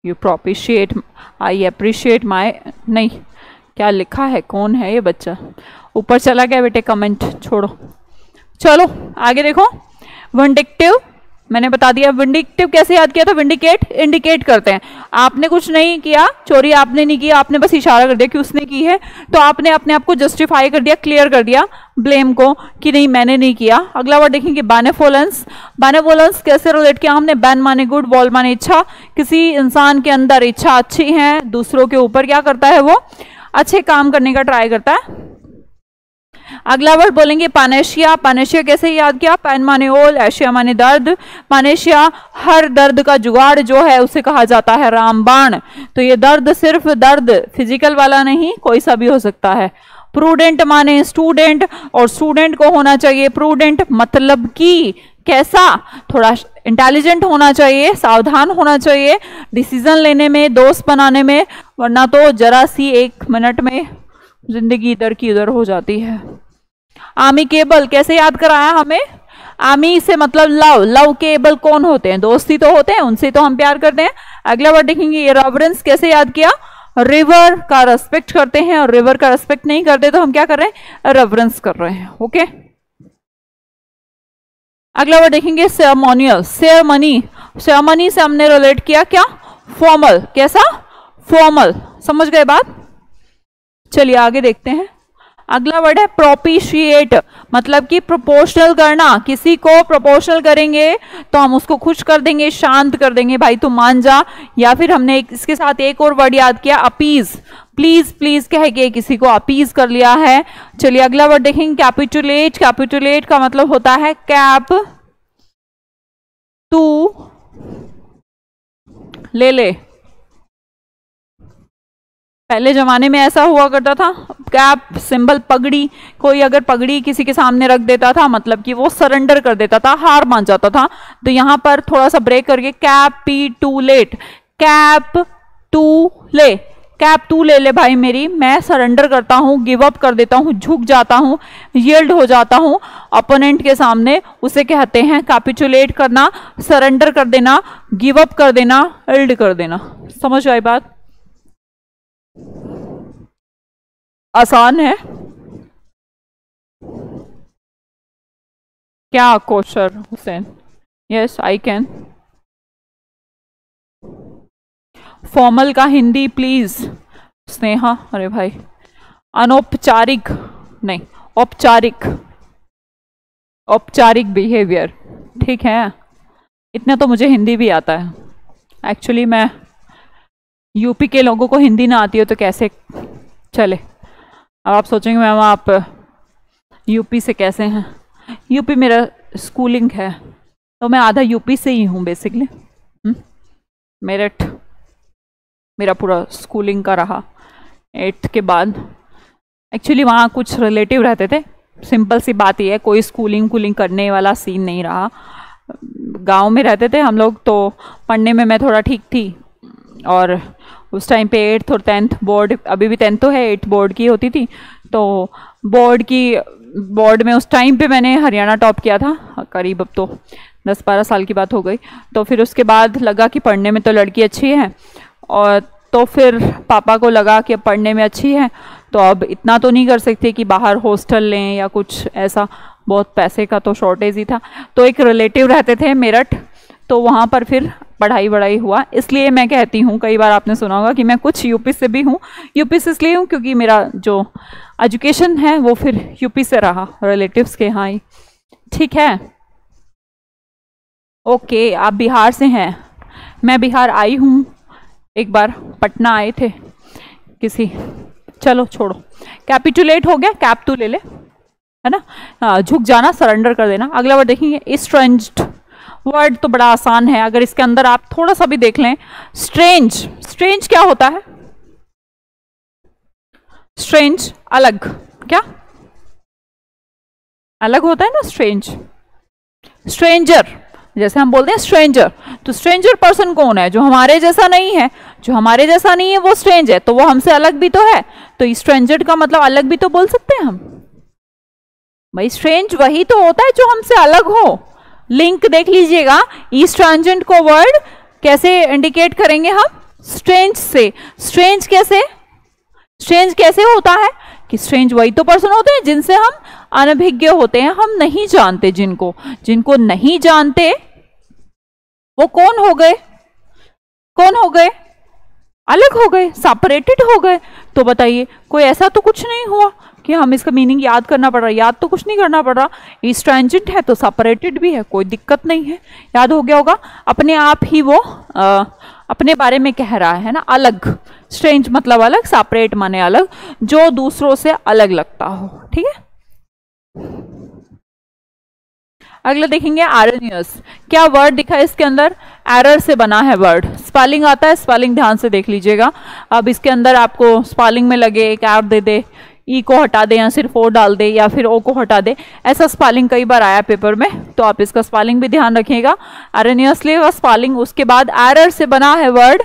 यू प्रोपिशिएट, आई अप्रिशिएट माई, नहीं क्या लिखा है, कौन है ये बच्चा, ऊपर चला गया बेटे, कमेंट छोड़ो। चलो आगे देखो, विंडिक्टिव मैंने बता दिया। विंडिक्टिव कैसे याद किया था, विंडिकेट इंडिकेट करते हैं, आपने कुछ नहीं किया, चोरी आपने नहीं किया, आपने बस इशारा कर दिया कि उसने की है, तो आपने अपने आप को जस्टिफाई कर दिया, क्लियर कर दिया ब्लेम को कि नहीं मैंने नहीं किया। अगला वर्ड देखेंगे बेनेवोलेंस। बेनेवोलेंस कैसे रिलेट किया हमने, बैन माने गुड, वॉल माने इच्छा, किसी इंसान के अंदर इच्छा अच्छी है, दूसरों के ऊपर क्या करता है वो अच्छे काम करने का ट्राई करता है। अगला वर्ड बोलेंगे पानेशिया। पानेशिया कैसे याद किया, पैन माने ओल, एशिया माने दर्द, पानेशिया हर दर्द का जुगाड़ जो है उसे कहा जाता है रामबाण। तो ये दर्द सिर्फ दर्द फिजिकल वाला नहीं, कोई सा भी हो सकता है। प्रूडेंट माने स्टूडेंट, और स्टूडेंट को होना चाहिए प्रूडेंट, मतलब कि कैसा, थोड़ा इंटेलिजेंट होना चाहिए, सावधान होना चाहिए डिसीजन लेने में, दोस्त बनाने में, वरना तो जरा सी एक मिनट में जिंदगी इधर की उधर हो जाती है। आमिकेबल कैसे याद कराया हमें, आमी से मतलब लव, लव के एबल कौन होते हैं, दोस्ती तो होते हैं, उनसे तो हम प्यार करते हैं। अगला वर्ड देखेंगे रेवरेंस कैसे याद किया, रिवर का रेस्पेक्ट करते हैं, और रिवर का रेस्पेक्ट नहीं करते तो हम क्या कर रहे हैं, रेवरेंस कर रहे हैं, ओके। अगला वर्ड देखेंगे सेरेमोनियल। सेरेमनी, सेरेमनी से हमने रिलेट किया क्या, फॉर्मल, कैसा फॉर्मल, समझ गए बात। चलिए आगे देखते हैं। अगला वर्ड है प्रोपिशिएट, मतलब कि प्रोपोर्शनल करना, किसी को प्रोपोर्शनल करेंगे तो हम उसको खुश कर देंगे, शांत कर देंगे, भाई तू मान जा। या फिर हमने इसके साथ एक और वर्ड याद किया अपीज, प्लीज प्लीज कह के किसी को अपीज कर लिया है। चलिए अगला वर्ड देखेंगे कैपिटुलेट। कैपिटुलेट का मतलब होता है कैप तू ले ले। पहले जमाने में ऐसा हुआ करता था, कैप सिंबल पगड़ी, कोई अगर पगड़ी किसी के सामने रख देता था मतलब कि वो सरेंडर कर देता था, हार मान जाता था। तो यहां पर थोड़ा सा ब्रेक करके कैपिटुलेट, कैप टू ले, कैप तू ले ले भाई मेरी, मैं सरेंडर करता हूँ, गिव अप कर देता हूँ, झुक जाता हूँ, यील्ड हो जाता हूँ अपोनेंट के सामने, उसे कहते हैं कैपिटुलेट करना, सरेंडर कर देना, गिव अप कर देना, यील्ड कर देना। समझ आई बात, आसान है क्या kosher Hussain, yes I can. Formal का हिंदी प्लीज स्नेहा, अरे भाई अनौपचारिक नहीं, औपचारिक, औपचारिक बिहेवियर, ठीक है। इतना तो मुझे हिंदी भी आता है, एक्चुअली मैं यूपी के लोगों को हिंदी ना आती हो तो कैसे चले। अब आप सोचेंगे मैम आप यूपी से कैसे हैं, यूपी मेरा स्कूलिंग है तो मैं आधा यूपी से ही हूँ बेसिकली। मेरठ मेरा पूरा स्कूलिंग का रहा, 8th के बाद। एक्चुअली वहाँ कुछ रिलेटिव रहते थे सिंपल सी बात ये है, कोई स्कूलिंग कूलिंग करने वाला सीन नहीं रहा। गांव में रहते थे हम लोग, तो पढ़ने में मैं थोड़ा ठीक थी, और उस टाइम पे 8th और 10th बोर्ड, अभी भी 10th तो है, 8th बोर्ड की होती थी, तो बोर्ड में उस टाइम पे मैंने हरियाणा टॉप किया था करीब, अब तो 10-12 साल की बात हो गई। तो फिर उसके बाद लगा कि पढ़ने में तो लड़की अच्छी है, और तो फिर पापा को लगा कि अब पढ़ने में अच्छी है तो अब इतना तो नहीं कर सकते कि बाहर हॉस्टल लें या कुछ ऐसा, बहुत पैसे का तो शॉर्टेज ही था। तो एक रिलेटिव रहते थे मेरठ, तो वहाँ पर फिर पढ़ाई हुआ। इसलिए मैं कहती हूँ, कई बार आपने सुना होगा कि मैं कुछ यूपी से भी हूँ। यूपी से इसलिए हूँ क्योंकि मेरा जो एजुकेशन है वो फिर यूपी से रहा, रिलेटिव्स के यहाँ ही। ठीक है, ओके। आप बिहार से हैं, मैं बिहार आई हूँ एक बार, पटना आए थे किसी, चलो छोड़ो, कैपिटुलेट हो गया, कैप तू ले ले, है ना। हाँ, झुक जाना, सरेंडर कर देना। अगला वर्ड देखेंगे, इस्ट्रेंज्ड। वर्ड तो बड़ा आसान है, अगर इसके अंदर आप थोड़ा सा भी देख लें। स्ट्रेंज, स्ट्रेंज क्या होता है? स्ट्रेंज अलग, क्या अलग होता है ना स्ट्रेंज। स्ट्रेंजर, जैसे हम बोलते हैं स्ट्रेंजर, तो स्ट्रेंजर पर्सन कौन है? जो हमारे जैसा नहीं है। जो हमारे जैसा नहीं है वो स्ट्रेंज है, तो वो हमसे अलग भी तो है, तो स्ट्रेंजर का मतलब अलग भी तो बोल सकते हैं हम। भाई स्ट्रेंज वही तो होता है जो हमसे अलग हो। लिंक देख लीजिएगा, ईस्ट्रेंजेंट को वर्ड कैसे इंडिकेट करेंगे हम? स्ट्रेंज से। स्ट्रेंज कैसे? स्ट्रेंज कैसे होता है कि स्ट्रेंज वही तो पर्सन होते हैं जिनसे हम अनभिज्ञ होते हैं, हम नहीं जानते जिनको। जिनको नहीं जानते वो कौन हो गए? कौन हो गए? अलग हो गए, सेपरेटेड हो गए। तो बताइए, कोई ऐसा तो कुछ नहीं हुआ कि हम इसका मीनिंग याद करना पड़ रहा है, याद तो कुछ नहीं करना पड़ रहा। इस्ट्रेंजेंट है तो सेपरेटेड भी है, कोई दिक्कत नहीं है, याद हो गया होगा। अपने आप ही वो अपने बारे में कह रहा है ना, अलग। स्ट्रेंज मतलब अलग, सेपरेट माने अलग, जो दूसरों से अलग लगता हो। ठीक है, अगला देखेंगे एरनियस। क्या वर्ड दिखा है इसके अंदर? एरर से बना है वर्ड। स्पेलिंग आता है, स्पेलिंग ध्यान से देख लीजिएगा। अब इसके अंदर आपको स्पेलिंग में लगे एक एर दे दे, ई को हटा दे या सिर्फ ओ डाल दे या फिर ओ को हटा दे, ऐसा स्पेलिंग कई बार आया पेपर में, तो आप इसका स्पेलिंग भी ध्यान रखिएगा। एरनियसली का स्पेलिंग। उसके बाद एरर से बना है वर्ड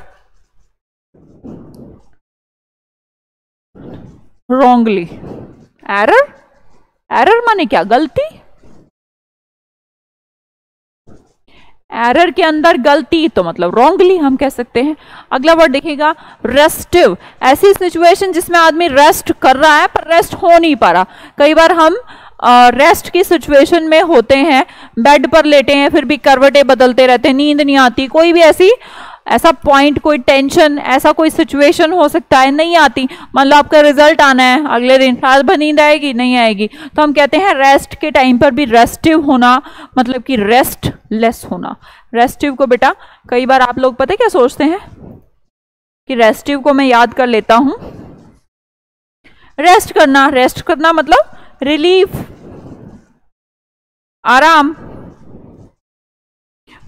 रॉन्गली। एरर, एरर माने क्या? गलती। एरर के अंदर गलती, तो मतलब रॉन्गली हम कह सकते हैं। अगला वर्ड देखिएगा, रेस्टिव। ऐसी सिचुएशन जिसमें आदमी रेस्ट कर रहा है पर रेस्ट हो नहीं पा रहा। कई बार हम रेस्ट की सिचुएशन में होते हैं, बेड पर लेटे हैं, फिर भी करवटें बदलते रहते हैं, नींद नहीं आती, कोई भी ऐसा पॉइंट, कोई टेंशन, ऐसा कोई सिचुएशन हो सकता है, नहीं आती। मान लो आपका रिजल्ट आना है अगले दिन, रात भर नींद आएगी नहीं आएगी, तो हम कहते हैं रेस्ट के टाइम पर भी रेस्टिव होना, मतलब कि रेस्ट लेस होना। रेस्टिव को बेटा कई बार आप लोग पता क्या सोचते हैं कि रेस्टिव को मैं याद कर लेता हूं, रेस्ट करना। रेस्ट करना मतलब रिलीफ, आराम,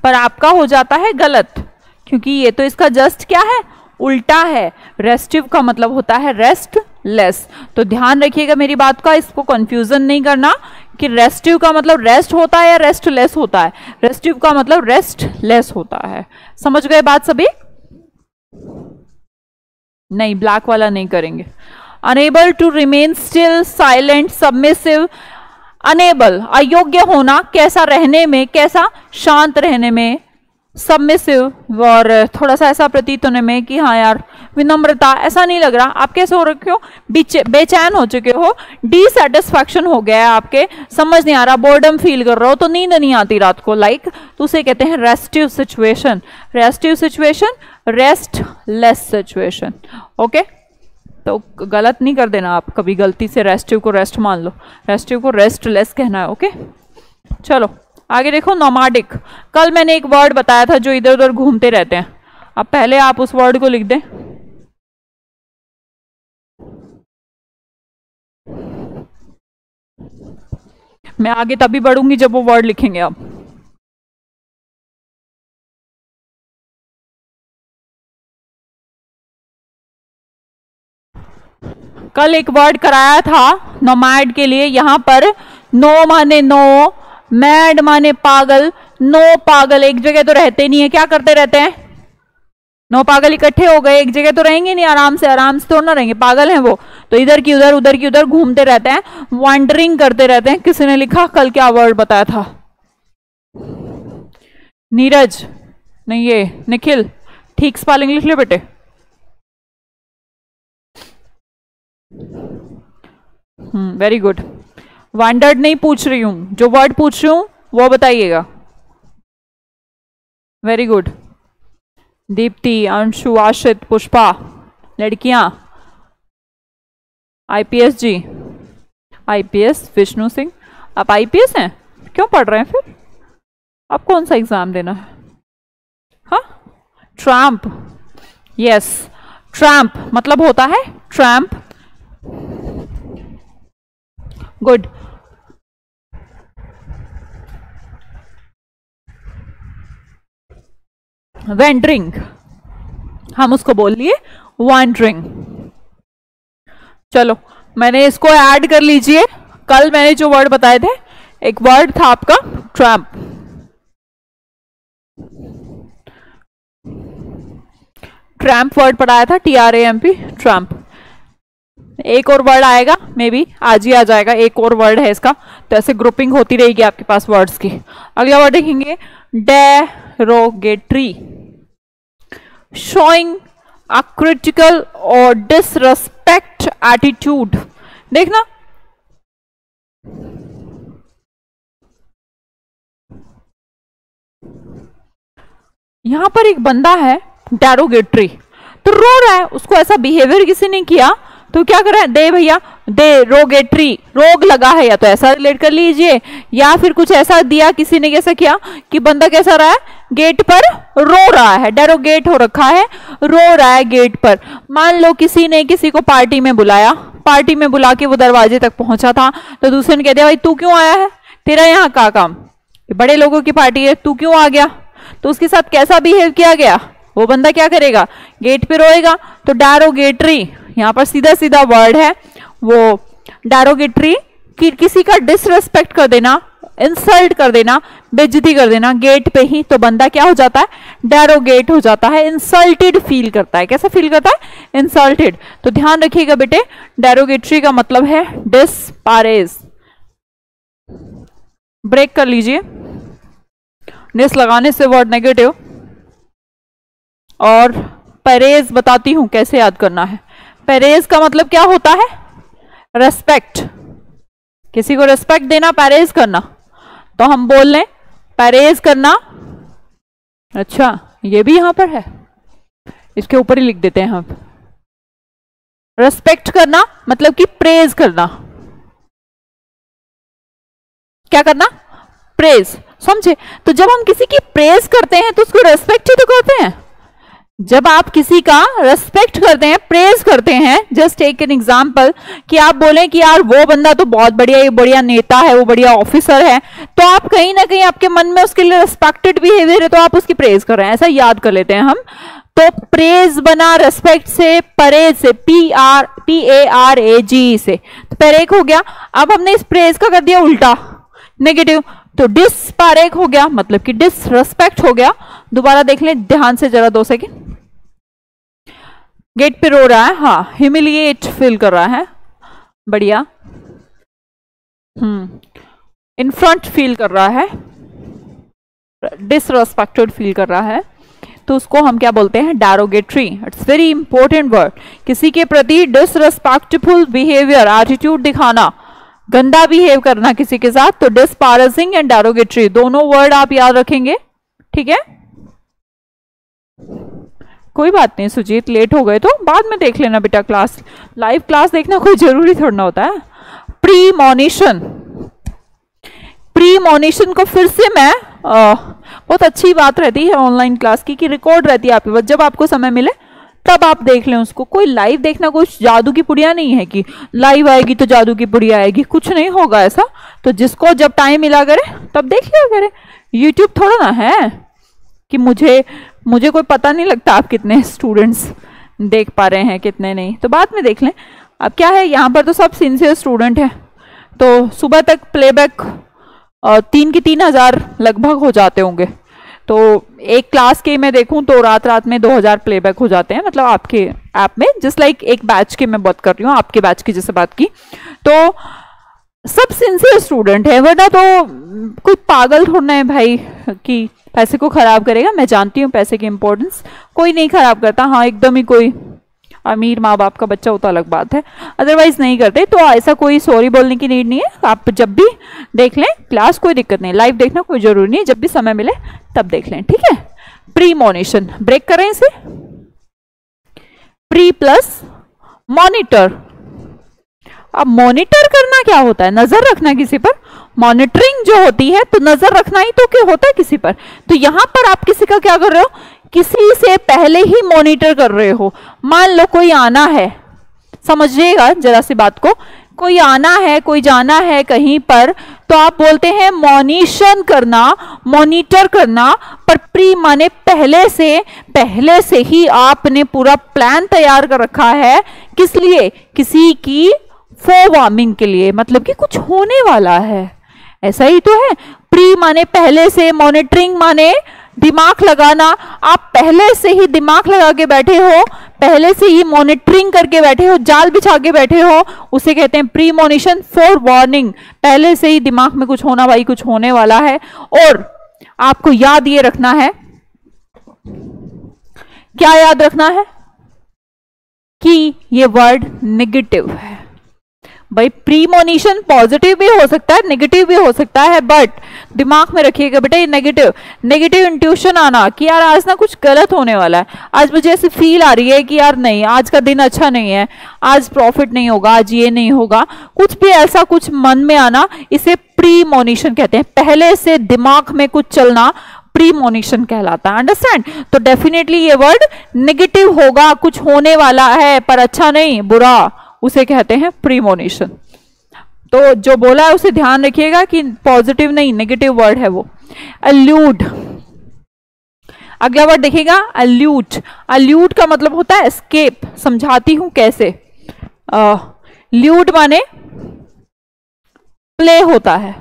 पर आपका हो जाता है गलत, क्योंकि ये तो इसका जस्ट क्या है? उल्टा है। रेस्टिव का मतलब होता है रेस्ट लेस। तो ध्यान रखिएगा मेरी बात का, इसको कंफ्यूजन नहीं करना कि रेस्टिव का मतलब रेस्ट होता है या रेस्ट लेस होता है। रेस्टिव का मतलब रेस्ट लेस होता है। समझ गए बात सभी? नहीं, ब्लैक वाला नहीं करेंगे। Unable to remain still, silent, submissive. Unable अयोग्य होना, कैसा रहने में, कैसा शांत रहने में, सबमिसिव और थोड़ा सा ऐसा प्रतीत होने में कि हाँ यार विनम्रता, ऐसा नहीं लग रहा। आप कैसे हो रखे हो? बेचैन हो चुके हो, डिसैटिस्फैक्शन हो गया है आपके, समझ नहीं आ रहा, बोर्डम फील कर रहे हो, तो नींद नहीं आती रात को, लाइक, तो उसे कहते हैं restive situation. Restive situation, rest less situation. Okay, तो गलत नहीं कर देना आप कभी, गलती से रेस्टिव को रेस्ट मान लो, रेस्टिव को रेस्ट लेस कहना है। ओके, चलो आगे देखो, नोमाडिक। कल मैंने एक वर्ड बताया था जो इधर उधर घूमते रहते हैं। अब पहले आप उस वर्ड को लिख दें। मैं आगे तभी बढ़ूंगी जब वो वर्ड लिखेंगे आप। कल एक वर्ड कराया था नोमैड के लिए, यहाँ पर नो माने नो, मैड माने पागल। नो पागल एक जगह तो रहते नहीं है, क्या करते रहते हैं? नो पागल इकट्ठे हो गए, एक जगह तो रहेंगे नहीं, आराम से थोड़ा ना रहेंगे, पागल हैं वो, तो इधर की उधर उधर की उधर घूमते रहते हैं, वॉन्डरिंग करते रहते हैं। किसी ने लिखा कल क्या वर्ड बताया था? नीरज नहीं, ये निखिल, ठीक स्पेलिंग लिख ले बेटे। Very good. वॉन्डर्ड नहीं पूछ रही हूं, जो वर्ड पूछ रही हूं वो बताइएगा। Very good. दीप्ति, अंशु, आशित, पुष्पा, लड़कियां। आईपीएस जी, आईपीएस विष्णु सिंह, आप आईपीएस हैं? क्यों पढ़ रहे हैं फिर? आप कौन सा एग्जाम देना है? हाँ, ट्रैम्प। यस, ट्रैम्प मतलब होता है ट्रैम्प। गुड। वेंडरिंग, हम उसको बोल लिए वॉन्डरिंग। चलो मैंने इसको ऐड कर लीजिए। कल मैंने जो वर्ड बताए थे, एक वर्ड था आपका ट्रैम्प। ट्रैम्प वर्ड पढ़ाया था, TRAMP, ट्रैम्प। एक और वर्ड आएगा, मे बी आज ही आ जाएगा, एक और वर्ड है इसका, तो ऐसे ग्रुपिंग होती रहेगी आपके पास वर्ड्स की। अगला वर्ड देखेंगे डेरोगेटरी, शोइंग अ क्रिटिकल और डिसरेस्पेक्ट एटीट्यूड। देखना, यहां पर एक बंदा है डेरोगेटरी, तो रो रहा है, उसको ऐसा बिहेवियर किसी ने किया तो क्या कर रहा है? दे भैया दे, रोगेटरी, रोग लगा है, या तो ऐसा रिलेट कर लीजिए, या फिर कुछ ऐसा दिया किसी ने, कैसा किया कि बंदा कैसा रहा है? गेट पर रो रहा है, डेरोगेट हो रखा है, रो रहा है गेट पर। मान लो किसी ने किसी को पार्टी में बुलाया, पार्टी में बुला के वो दरवाजे तक पहुंचा था, तो दूसरे ने कह दिया भाई तू क्यों आया है, तेरा यहाँ का काम, बड़े लोगों की पार्टी है, तू क्यों आ गया? तो उसके साथ कैसा बिहेव किया गया? वो बंदा क्या करेगा? गेट पे रोएगा। तो डेरोगेटरी यहाँ पर सीधा सीधा वर्ड है वो डेरोगेटरी, कि किसी का डिसरेस्पेक्ट कर देना, इंसल्ट कर देना, बेइज्जती कर देना गेट पे ही, तो बंदा क्या हो जाता है? डेरोगेट हो जाता है, इंसल्टेड फील करता है। कैसा फील करता है? इंसल्टेड। तो ध्यान रखिएगा बेटे, डेरोगेटरी का मतलब है डिस्पैरेज। ब्रेक कर लीजिए, डिस लगाने से वर्ड नेगेटिव। और परेज बताती हूं कैसे याद करना है। परेज का मतलब क्या होता है? रेस्पेक्ट, किसी को रेस्पेक्ट देना, परेज करना। तो हम बोल लें परेज करना। अच्छा, ये भी यहां पर है, इसके ऊपर ही लिख देते हैं हम। रेस्पेक्ट करना मतलब कि प्रेज करना। क्या करना? प्रेज, समझे? तो जब हम किसी की प्रेज करते हैं तो उसको रेस्पेक्ट ही तो करते हैं। जब आप किसी का रेस्पेक्ट करते हैं, प्रेज करते हैं, जस्ट टेक एन एग्जांपल, कि आप बोलें कि यार वो बंदा तो बहुत बढ़िया, ये बढ़िया नेता है, वो बढ़िया ऑफिसर है, तो आप कहीं ना कहीं आपके मन में उसके लिए रेस्पेक्टेड बिहेवियर है, तो आप उसकी प्रेज कर रहे हैं, ऐसा याद कर लेते हैं हम। तो प्रेज बना रेस्पेक्ट से, परेज से, PARAG से, तो परेज हो गया। अब हमने इस प्रेज का कर दिया उल्टा, नेगेटिव, तो डिसपैरेज हो गया, मतलब कि डिसरेस्पेक्ट हो गया। दोबारा देख लें ध्यान से जरा, 2 सेकेंड। गेट पे रो रहा है, हाँ, ह्यूमिलिएट फील कर रहा है, बढ़िया। इन फ्रंट फील कर रहा है, डिसरेस्पेक्टेड फील कर रहा है, तो उसको हम क्या बोलते हैं? Derogatory. It's very important word. किसी के प्रति डिसरेस्पेक्टफुल बिहेवियर, एटीट्यूड दिखाना, गंदा बिहेव करना किसी के साथ, तो डिस्पैरेजिंग एंड डेरोगेटरी, दोनों वर्ड आप याद रखेंगे, ठीक है? कोई बात नहीं सुजीत, लेट हो गए तो बाद में देख लेना बेटा, क्लास, लाइव क्लास देखना कोई जरूरी थोड़ा होता है। प्रीमोनिशन, प्रीमोनिशन को फिर से मैं बहुत अच्छी बात रहती है ऑनलाइन क्लास की कि रिकॉर्ड रहती है आपके पास, जब आपको समय मिले तब आप देख लें उसको। कोई लाइव देखना कोई जादू की पुड़िया नहीं है कि लाइव आएगी तो जादू की पुड़िया आएगी, कुछ नहीं होगा ऐसा। तो जिसको जब टाइम मिला करे तब देख लिया करे। यूट्यूब थोड़ा ना है कि मुझे कोई पता नहीं लगता आप कितने स्टूडेंट्स देख पा रहे हैं कितने नहीं, तो बाद में देख लें। अब क्या है, यहाँ पर तो सब सिंसियर स्टूडेंट हैं, तो सुबह तक प्लेबैक 3 की 3000 लगभग हो जाते होंगे। तो एक क्लास के मैं देखूं तो रात रात में 2000 प्लेबैक हो जाते हैं, मतलब आपके ऐप में, जस्ट लाइक एक बैच के मैं बात कर रही हूँ, आपके बैच की जैसे बात की। तो सब सिंसियर स्टूडेंट है, वरना तो कोई पागल थोड़ा है भाई कि पैसे को खराब करेगा। मैं जानती हूँ पैसे की इंपॉर्टेंस, कोई नहीं खराब करता। हाँ, एकदम ही कोई अमीर माँ बाप का बच्चा होता अलग बात है, अदरवाइज नहीं करते। तो ऐसा कोई सॉरी बोलने की नीड नहीं है, आप जब भी देख लें क्लास, कोई दिक्कत नहीं, लाइव देखना कोई जरूरी नहीं, जब भी समय मिले तब देख लें, ठीक है। प्रीमोनिशन ब्रेक करें इसे, प्री प्लस मॉनिटर। अब मॉनिटर करना क्या होता है, नजर रखना किसी पर। मॉनिटरिंग जो होती है तो नजर रखना ही तो क्या होता है किसी पर। तो यहां पर आप किसी का क्या कर रहे हो, किसी से पहले ही मॉनिटर कर रहे हो। मान लो कोई आना है, समझिएगा जरा सी बात को, कोई आना है, कोई जाना है कहीं पर, तो आप बोलते हैं मॉनिशन करना, मॉनिटर करना। पर प्री माने पहले से ही आपने पूरा प्लान तैयार कर रखा है, किस लिए, किसी की फोरवार्मिंग के लिए, मतलब कि कुछ होने वाला है, ऐसा ही तो है। प्री माने पहले से, मॉनिटरिंग माने दिमाग लगाना। आप पहले से ही दिमाग लगा के बैठे हो, पहले से ही मॉनिटरिंग करके बैठे हो, जाल बिछा के बैठे हो, उसे कहते हैं प्री मॉनिशन, फॉर वार्निंग। पहले से ही दिमाग में कुछ होना, भाई कुछ होने वाला है। और आपको याद ये रखना है, क्या याद रखना है, कि ये वर्ड नेगेटिव है। भाई प्रीमोनिशन पॉजिटिव भी हो सकता है, नेगेटिव भी हो सकता है, बट दिमाग में रखिएगा बेटा ये नेगेटिव इंट्यूशन आना कि यार आज ना कुछ गलत होने वाला है, आज मुझे ऐसी फील आ रही है कि यार नहीं, आज का दिन अच्छा नहीं है, आज प्रॉफिट नहीं होगा, आज ये नहीं होगा, कुछ भी ऐसा कुछ मन में आना, इसे प्रीमोनिशन कहते हैं। पहले से दिमाग में कुछ चलना प्रीमोनिशन कहलाता है, अंडरस्टैंड। तो डेफिनेटली ये वर्ड नेगेटिव होगा, कुछ होने वाला है पर अच्छा नहीं, बुरा, उसे कहते हैं प्रीमोनिशन। तो जो बोला है उसे ध्यान रखिएगा कि पॉजिटिव नहीं, नेगेटिव वर्ड है वो। अल्यूड, अगला वर्ड देखिएगा अल्यूट। अल्यूट का मतलब होता है एस्केप। समझाती हूं कैसे। ल्यूड माने प्ले होता है,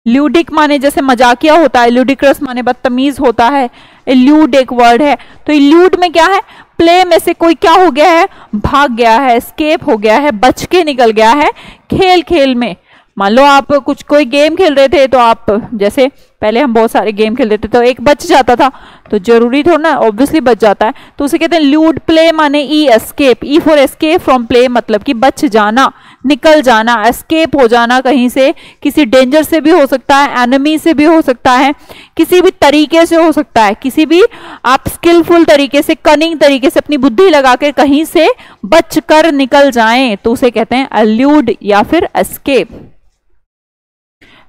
ल्यूडिक माने जैसे मजाकिया होता है, ल्यूडिक्रस माने बदतमीज होता है, एल्यूड एक वर्ड है। तो एल्यूड में क्या है, प्ले में से कोई क्या हो गया है, भाग गया है, एस्केप हो गया है, बच के निकल गया है। खेल खेल में मान लो आप कोई गेम खेल रहे थे, तो आप जैसे पहले हम बहुत सारे गेम खेलते थे, तो एक बच जाता था, तो जरूरी थोड़ा ना, ऑब्वियसली बच जाता है, तो उसे कहते हैं ल्यूड। प्ले माने E escape, E for escape from play, मतलब कि बच जाना, निकल जाना, एस्केप हो जाना कहीं से, किसी डेंजर से भी हो सकता है, एनिमी से भी हो सकता है, किसी भी तरीके से हो सकता है, किसी भी आप स्किलफुल तरीके से, कनिंग तरीके से अपनी बुद्धि लगा के कहीं से बच कर निकल जाएं, तो उसे कहते हैं अल्यूड या फिर एस्केप।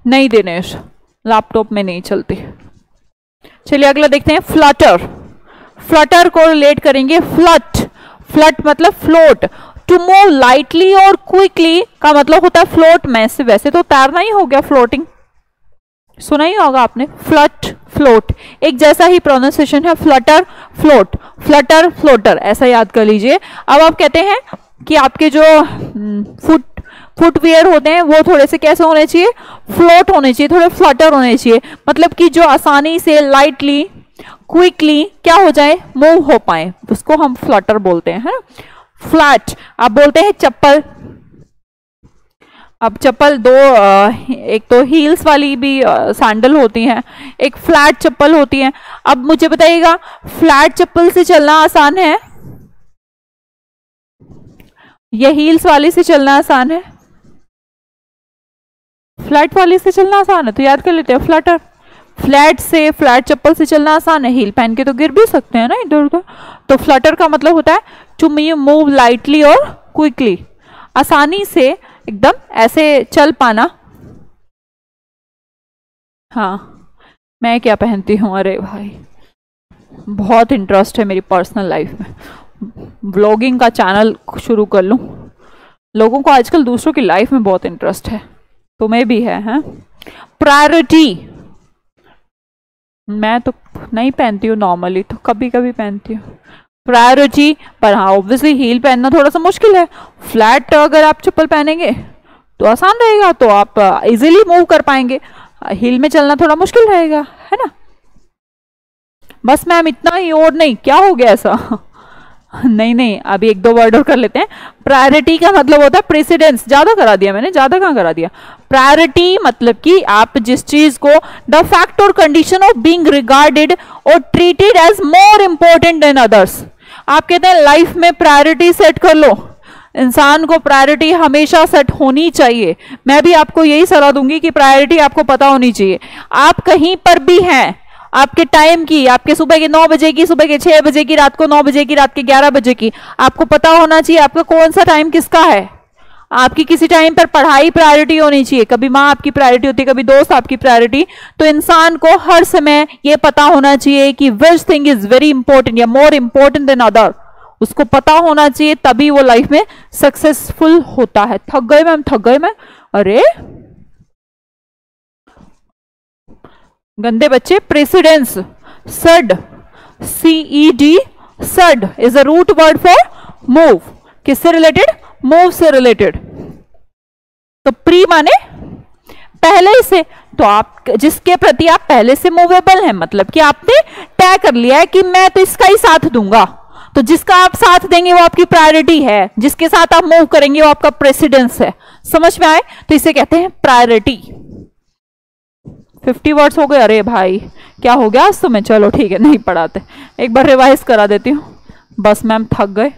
नहीं दिनेश, लैपटॉप में नहीं चलती। चलिए अगला देखते हैं फ्लटर। फ्लटर को रिलेट करेंगे फ्लट। फ्लट मतलब फ्लोट। टू मूव लाइटली और क्विकली का मतलब होता है फ्लोट में से, वैसे तो तैरना ही हो गया, फ्लोटिंग, सुना ही होगा आपने, फ्लट फ्लोट, एक जैसा ही प्रोनाउंसिएशन है, फ्लटर फ्लोट, फ्लटर फ्लोटर, ऐसा याद कर लीजिए। अब आप कहते हैं कि आपके जो फुटवियर होते हैं वो थोड़े से कैसे होने चाहिए, फ्लोट होने चाहिए, थोड़े फ्लटर होने चाहिए, मतलब कि जो आसानी से लाइटली क्विकली क्या हो जाए, मूव हो पाए, उसको हम फ्लटर बोलते हैं, है ना। फ्लैट आप बोलते हैं चप्पल। अब चप्पल दो, एक तो हील्स वाली भी सैंडल होती हैं, एक फ्लैट चप्पल होती है। अब मुझे बताइएगा फ्लैट चप्पल से चलना आसान है या हील्स वाली से चलना आसान है? फ्लैट वाली से चलना आसान है, तो याद कर लेते हैं फ्लटर। फ्लैट से, फ्लैट चप्पल से चलना आसान है, हील पहन के तो गिर भी सकते हैं ना इधर उधर। तो फ्लटर का मतलब होता है टू मूव लाइटली और क्विकली, आसानी से एकदम ऐसे चल पाना। हाँ, मैं क्या पहनती हूँ, अरे भाई बहुत इंटरेस्ट है मेरी पर्सनल लाइफ में, व्लॉगिंग का चैनल शुरू कर लूँ। लोगों को आजकल दूसरों की लाइफ में बहुत इंटरेस्ट है, तुम्हें भी है, हैं? प्रायोरिटी मैं तो नहीं पहनती हूँ नॉर्मली, तो कभी कभी पहनती हूँ। प्रायोरिटी। पर हाँ ऑब्वियसली हील पहनना थोड़ा सा मुश्किल है। फ्लैट अगर आप चप्पल पहनेंगे तो आसान रहेगा, तो आप इजीली मूव कर पाएंगे। हील में चलना थोड़ा मुश्किल रहेगा, है ना। बस मैम इतना ही और नहीं, क्या हो गया ऐसा? नहीं नहीं, अभी एक दो वर्ड और कर लेते हैं। प्रायोरिटी का मतलब होता है प्रेसिडेंस। ज्यादा करा दिया मैंने, ज्यादा कहाँ करा दिया। प्रायोरिटी मतलब कि आप जिस चीज को द फैक्ट और कंडीशन ऑफ बीइंग रिगार्डेड और treated as more important than others. आप कहते हैं लाइफ में प्रायोरिटी सेट कर लो। इंसान को प्रायोरिटी हमेशा सेट होनी चाहिए। मैं भी आपको यही सलाह दूंगी कि प्रायोरिटी आपको पता होनी चाहिए। आप कहीं पर भी हैं, आपके टाइम की, आपके सुबह के 9 बजे की, सुबह के 6 बजे की, रात को 9 बजे की, रात के 11 बजे की, आपको पता होना चाहिए आपका कौन सा टाइम किसका है। आपकी किसी टाइम पर पढ़ाई प्रायोरिटी होनी चाहिए, कभी माँ आपकी प्रायोरिटी होती है, कभी दोस्त आपकी प्रायोरिटी। तो इंसान को हर समय ये पता होना चाहिए कि which thing is very important या मोर इंपॉर्टेंट देन अदर। उसको पता होना चाहिए, तभी वो लाइफ में सक्सेसफुल होता है। थक गए मैम, थक गए मैम। अरे गंदे बच्चे। Precedence, ced, CED, ced is a root word for move. किससे रिलेटेड? मूव से रिलेटेड। तो प्री माने पहले से, तो आप जिसके प्रति आप पहले से मूवेबल हैं, मतलब कि आपने तय कर लिया है कि मैं तो इसका ही साथ दूंगा, तो जिसका आप साथ देंगे वो आपकी प्रायोरिटी है, जिसके साथ आप मूव करेंगे वो आपका प्रेसिडेंस है। समझ में आए? तो इसे कहते हैं प्रायोरिटी। 50 वर्ड्स हो गए। अरे भाई क्या हो गया आज तो मैं, चलो ठीक है नहीं पढ़ाते, एक बार रिवाइज करा देती हूँ। बस मैम थक गए।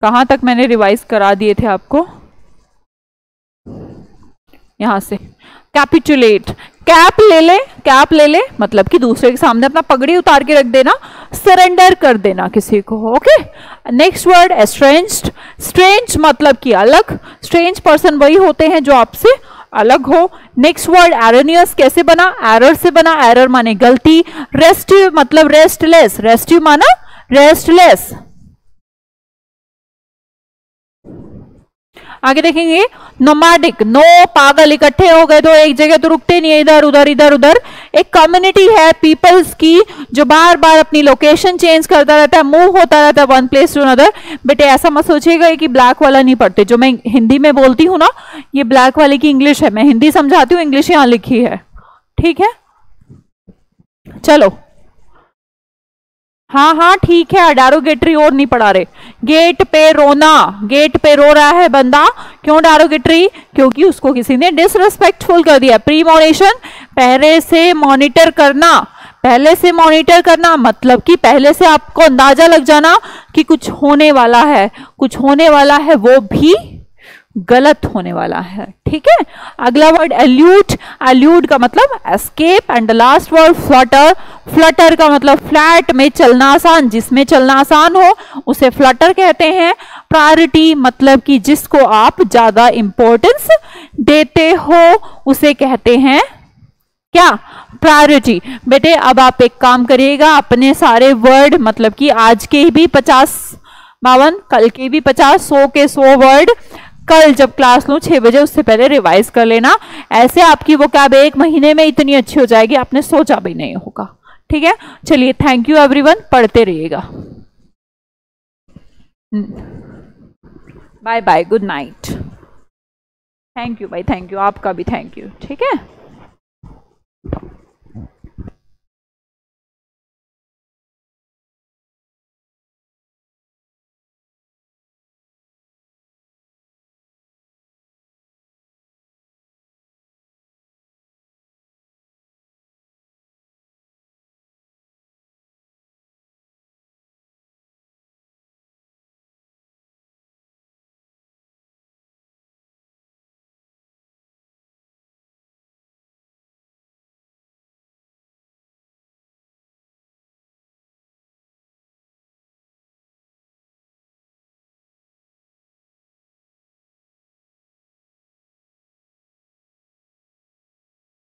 कहाँ तक मैंने रिवाइज करा दिए थे आपको? यहां से कैपिचुलेट, कैप ले ले, कैप ले ले मतलब कि दूसरे के सामने अपना पगड़ी उतार के रख देना, सरेंडर कर देना किसी को। Okay. Next word estranged. Strange मतलब कि अलग। स्ट्रेंज पर्सन वही होते हैं जो आपसे अलग हो। Next word erroneous. कैसे बना? एरर से बना। एरर माने गलती। रेस्टिव मतलब रेस्टलेस। रेस्टिव माना रेस्टलेस। आगे देखेंगे नोमैडिक। नो पागल इकट्ठे हो गए तो एक जगह तो रुकते नहीं है, इधर उधर इधर उधर। एक कम्युनिटी है पीपल्स की जो बार बार अपनी लोकेशन चेंज करता रहता है, मूव होता रहता है वन प्लेस टू अनदर। बेटे ऐसा मत सोचिएगा कि ब्लैक वाला नहीं पढ़ते। जो मैं हिंदी में बोलती हूँ ना, ये ब्लैक वाले की इंग्लिश है। मैं हिंदी समझाती हूँ, इंग्लिश यहाँ लिखी है। ठीक है, चलो। हाँ हाँ ठीक है, डारोगेटरी और नहीं पढ़ा रहे। गेट पे रोना, गेट पे रो रहा है बंदा, क्यों डारोगेटरी? क्योंकि उसको किसी ने डिसरिस्पेक्टफुल कर दिया। प्रीमोनिशन, पहले से मॉनिटर करना। पहले से मॉनिटर करना मतलब कि पहले से आपको अंदाजा लग जाना कि कुछ होने वाला है, कुछ होने वाला है, वो भी गलत होने वाला है। ठीक है। अगला वर्ड एल्यूट। एल्यूट का मतलब escape. And last word Flutter. Flutter का मतलब फ्लैट में चलना आसान, जिसमें चलना आसान हो उसे फ्लटर कहते हैं। प्रायोरिटी मतलब कि जिसको आप ज्यादा इंपॉर्टेंस देते हो उसे कहते हैं क्या? प्रायोरिटी। बेटे अब आप एक काम करिएगा, अपने सारे वर्ड मतलब कि आज के भी 50-52, कल के भी 50-100 के 100 वर्ड कल जब क्लास लूं 6 बजे उससे पहले रिवाइज कर लेना। ऐसे आपकी वोकैब 1 महीने में इतनी अच्छी हो जाएगी आपने सोचा भी नहीं होगा। ठीक है, चलिए थैंक यू एवरीवन, पढ़ते रहिएगा। Bye bye, good night. Thank you भाई, थैंक यू, आपका भी थैंक यू। ठीक है।